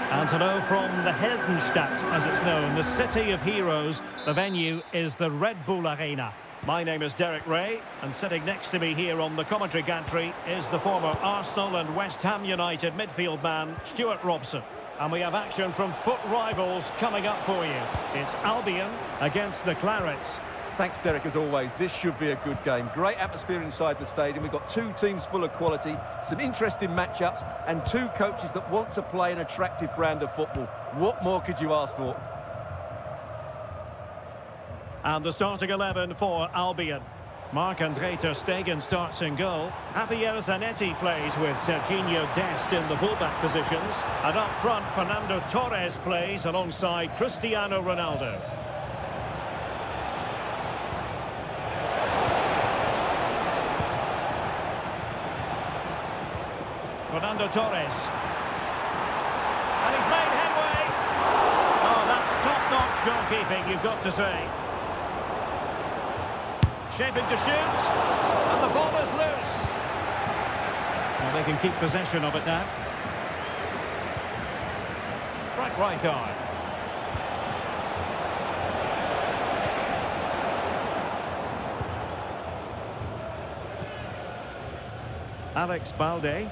Speaker 1: And hello from the Heldenstadt, as it's known, the city of heroes. The venue is the Red Bull Arena. My name is Derek Ray, and sitting next to me here on the commentary gantry is the former Arsenal and West Ham United midfield man, Stuart Robson. And we have action from foot rivals coming up for you. It's Albion against the Clarets.
Speaker 2: Thanks, Derek, as always. This should be a good game. Great atmosphere inside the stadium. We've got two teams full of quality, some interesting matchups, and two coaches that want to play an attractive brand of football. What more could you ask for?
Speaker 1: And the starting 11 for Albion. Marc-André ter Stegen starts in goal. Javier Zanetti plays with Serginho Dest in the fullback positions. And up front, Fernando Torres plays alongside Cristiano Ronaldo. Fernando Torres. And he's made headway. Oh, that's top-notch goalkeeping, you've got to say. Shaping to shoot. And the ball is loose. Well, they can keep possession of it now. Frank Rijkaard. Alex Balde.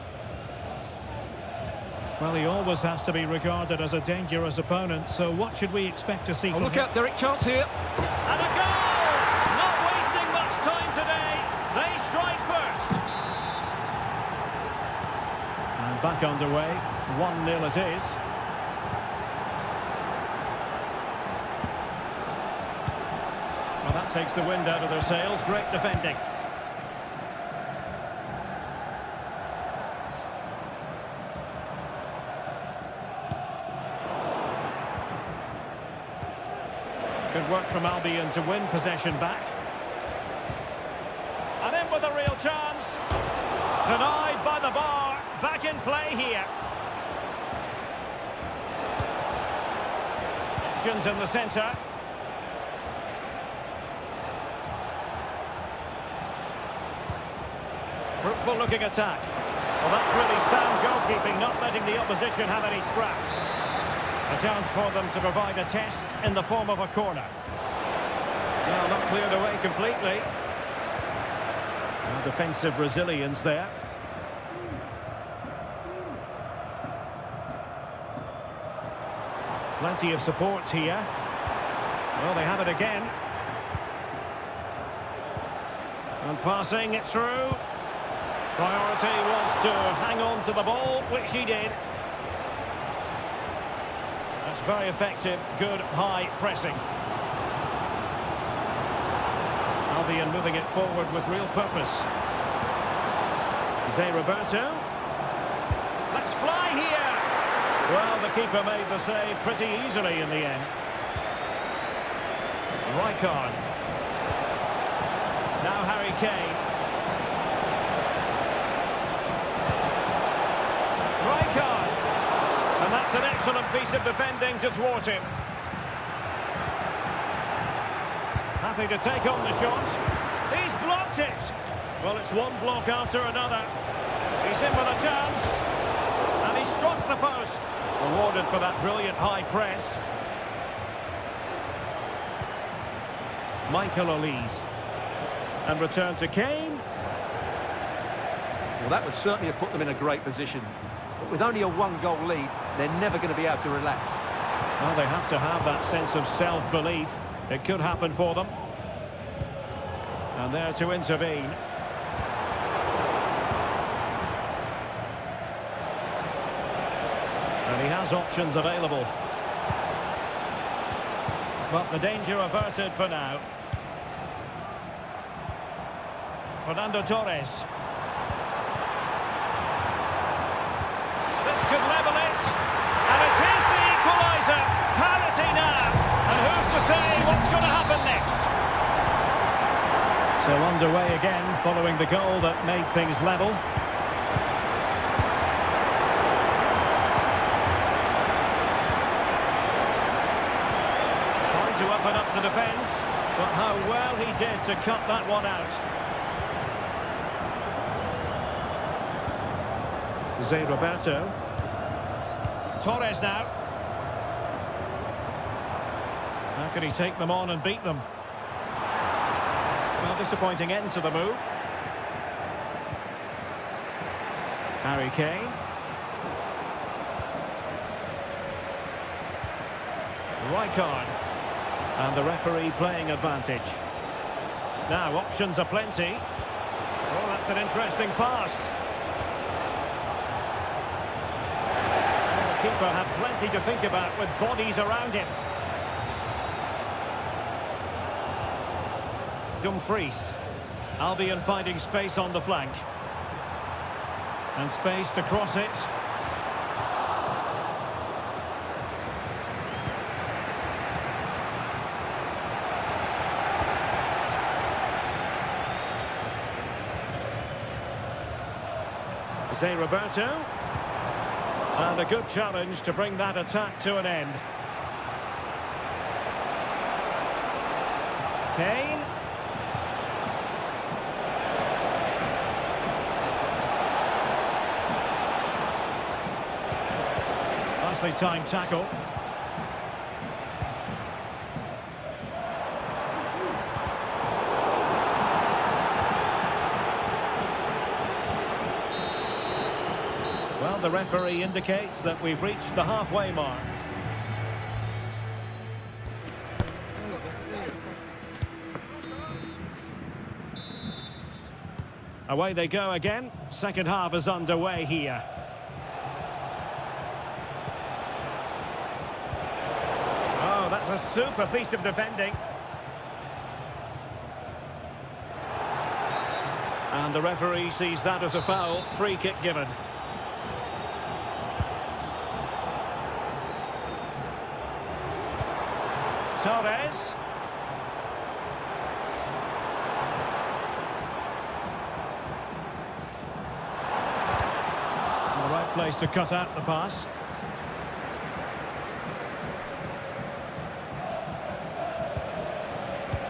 Speaker 1: Well, he always has to be regarded as a dangerous opponent, so what should we expect to see from him?
Speaker 2: Look out, Derek, chance here.
Speaker 1: And a goal! Not wasting much time today. They strike first. And back underway. 1-0 it is. takes the wind out of their sails. Great defending. Good work from Albion to win possession back. And in with a real chance. Denied by the bar. Back in play here. Options in the centre. Fruitful looking attack. Well, that's really sound goalkeeping, not letting the opposition have any scraps. A chance for them to provide a test in the form of a corner. Well, not cleared away completely. No defensive resilience there. Plenty of support here. Well, they have it again. And passing it through. Priority was to hang on to the ball, which he did. That's very effective, good high pressing. Albion moving it forward with real purpose. Roberto. Let's fly here! Well, the keeper made the save pretty easily in the end. Rijkaard. Now Harry Kane. Rijkaard. And that's an excellent piece of defending to thwart him. Happy to take on the shot. He's blocked it. Well, it's one block after another. He's in with a chance. And he struck the post. Awarded for that brilliant high press. Michael Olise. And return to Kane.
Speaker 2: Well, that would certainly have put them in a great position. But with only a one-goal lead, they're never going to be able to relax.
Speaker 1: Well, they have to have that sense of self-belief. It could happen for them. And there to intervene. And he has options available. But the danger averted for now. Fernando Torres. This could level it. And it is the equaliser. Parity now. And who's to say what's going to happen next? So underway again following the goal that made things level. Trying to open up the defence. But how well he did to cut that one out. Roberto. Torres now. How can he take them on and beat them? Well, disappointing end to the move. Harry Kane. Rijkaard. And the referee playing advantage. Now, options are plenty. Oh, that's an interesting pass. The keeper had plenty to think about with bodies around him. Dumfries. Albion finding space on the flank. And space to cross it. Roberto. And a good challenge to bring that attack to an end. Kane. Nicely timed tackle. Well, the referee indicates that we've reached the halfway mark. Away they go again. Second half is underway here. Oh, that's a super piece of defending. And the referee sees that as a foul. Free kick given. Torres. The right place to cut out the pass.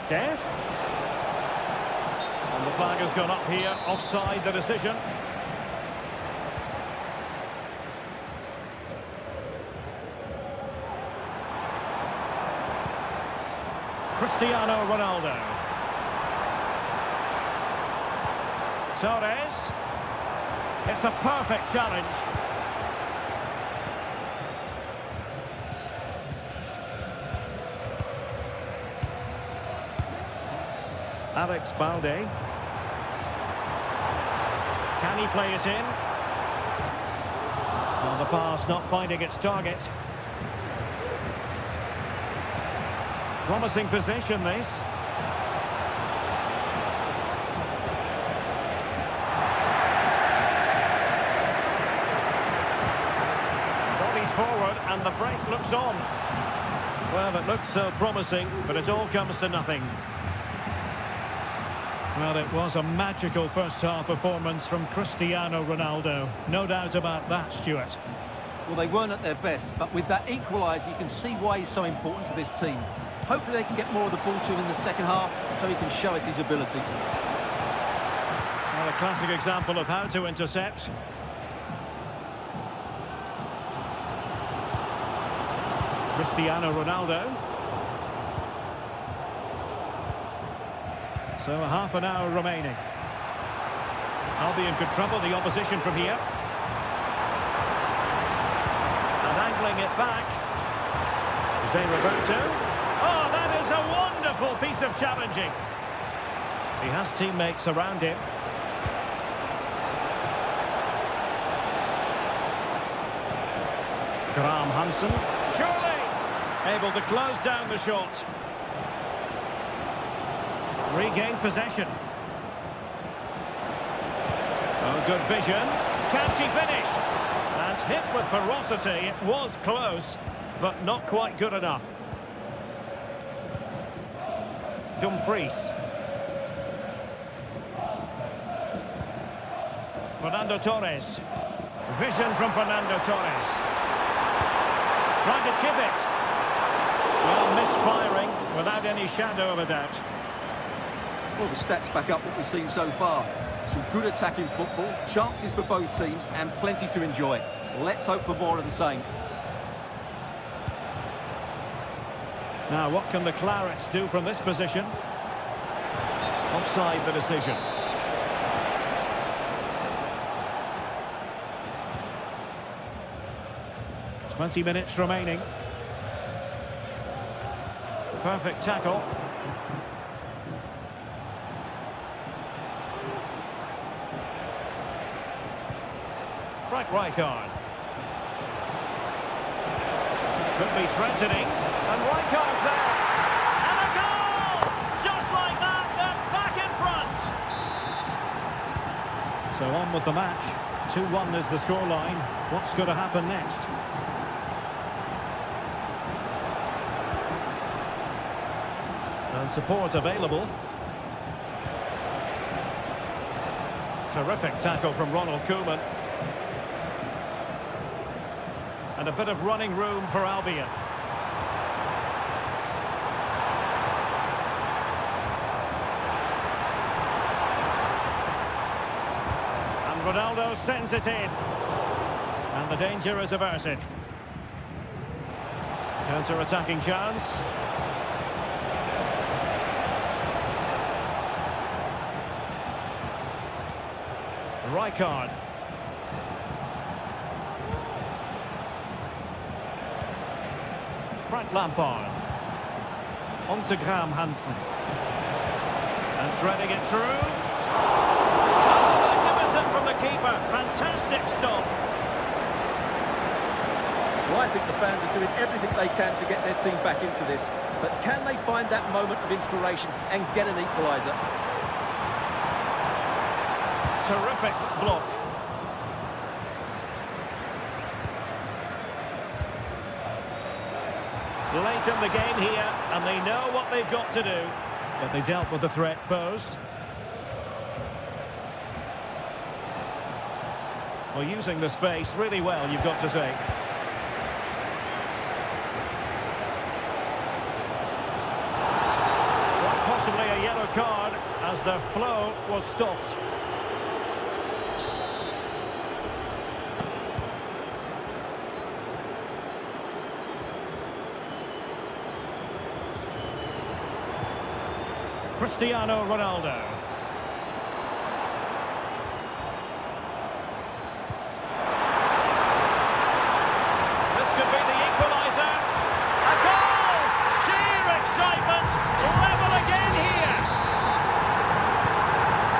Speaker 1: Test. And the flag has gone up here. Offside the decision. Cristiano Ronaldo. Torres. It's a perfect challenge. Alex Balde. Can he play it in? Well, the pass not finding its target. Promising position, this. Bodies forward and the break looks on. Well, it looks so promising, but it all comes to nothing. Well, it was a magical first-half performance from Cristiano Ronaldo. No doubt about that, Stuart.
Speaker 2: Well, they weren't at their best, but with that equaliser, you can see why he's so important to this team. Hopefully they can get more of the ball to him in the second half, so he can show us his ability.
Speaker 1: Well, a classic example of how to intercept. Cristiano Ronaldo. So half an hour remaining. Albion could trouble the opposition from here. And angling it back. Roberto. Oh, that is a wonderful piece of challenging. He has teammates around him. Graham Hansen. Surely able to close down the shot. Regained possession. Oh, good vision. Can she finish? And hit with ferocity. It was close, but not quite good enough. Dumfries. Fernando Torres. Vision from Fernando Torres. Trying to chip it. Well, misfiring without any shadow of a doubt.
Speaker 2: Well, the stats back up what we've seen so far. Some good attacking football, chances for both teams, and plenty to enjoy. Let's hope for more of the same.
Speaker 1: Now, what can the Clarets do from this position? Offside the decision. "20 minutes remaining. Perfect tackle. Frank Rijkaard. Could be threatening. And Rijkaard's there. And a goal! Just like that, they're back in front. So on with the match. 2-1 is the scoreline. What's going to happen next? And support available. Terrific tackle from Ronald Koeman. And a bit of running room for Albion. And Ronaldo sends it in. And the danger is averted. Counter-attacking chance. Rijkaard. Frank Lampard. On to Graham Hansen. And threading it through. Oh, magnificent from the keeper. Fantastic stop.
Speaker 2: Well, I think the fans are doing everything they can to get their team back into this. But can they find that moment of inspiration and get an equaliser?
Speaker 1: Terrific block. Late in the game here, and they know what they've got to do. But they dealt with the threat posed. Well, using the space really well, you've got to say. Quite possibly a yellow card as the flow was stopped. Cristiano Ronaldo. This could be the equaliser. A goal! Sheer excitement! Level again here!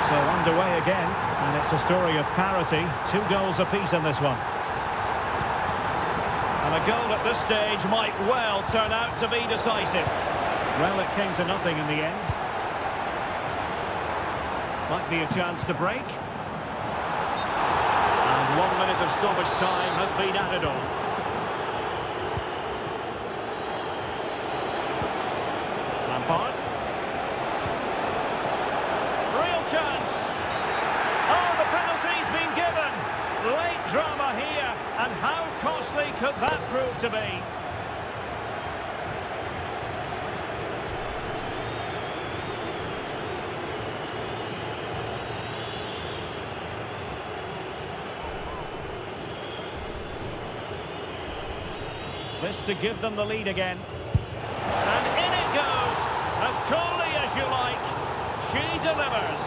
Speaker 1: So underway again, and it's a story of parity. 2 goals apiece in this one. And a goal at this stage might well turn out to be decisive. Well, it came to nothing in the end. Might be a chance to break. And 1 minute of stoppage time has been added on. Lampard. Real chance. Oh, the penalty's been given. Late drama here. And how costly could that prove to be? This to give them the lead again. And in it goes, as coolly as you like. She delivers.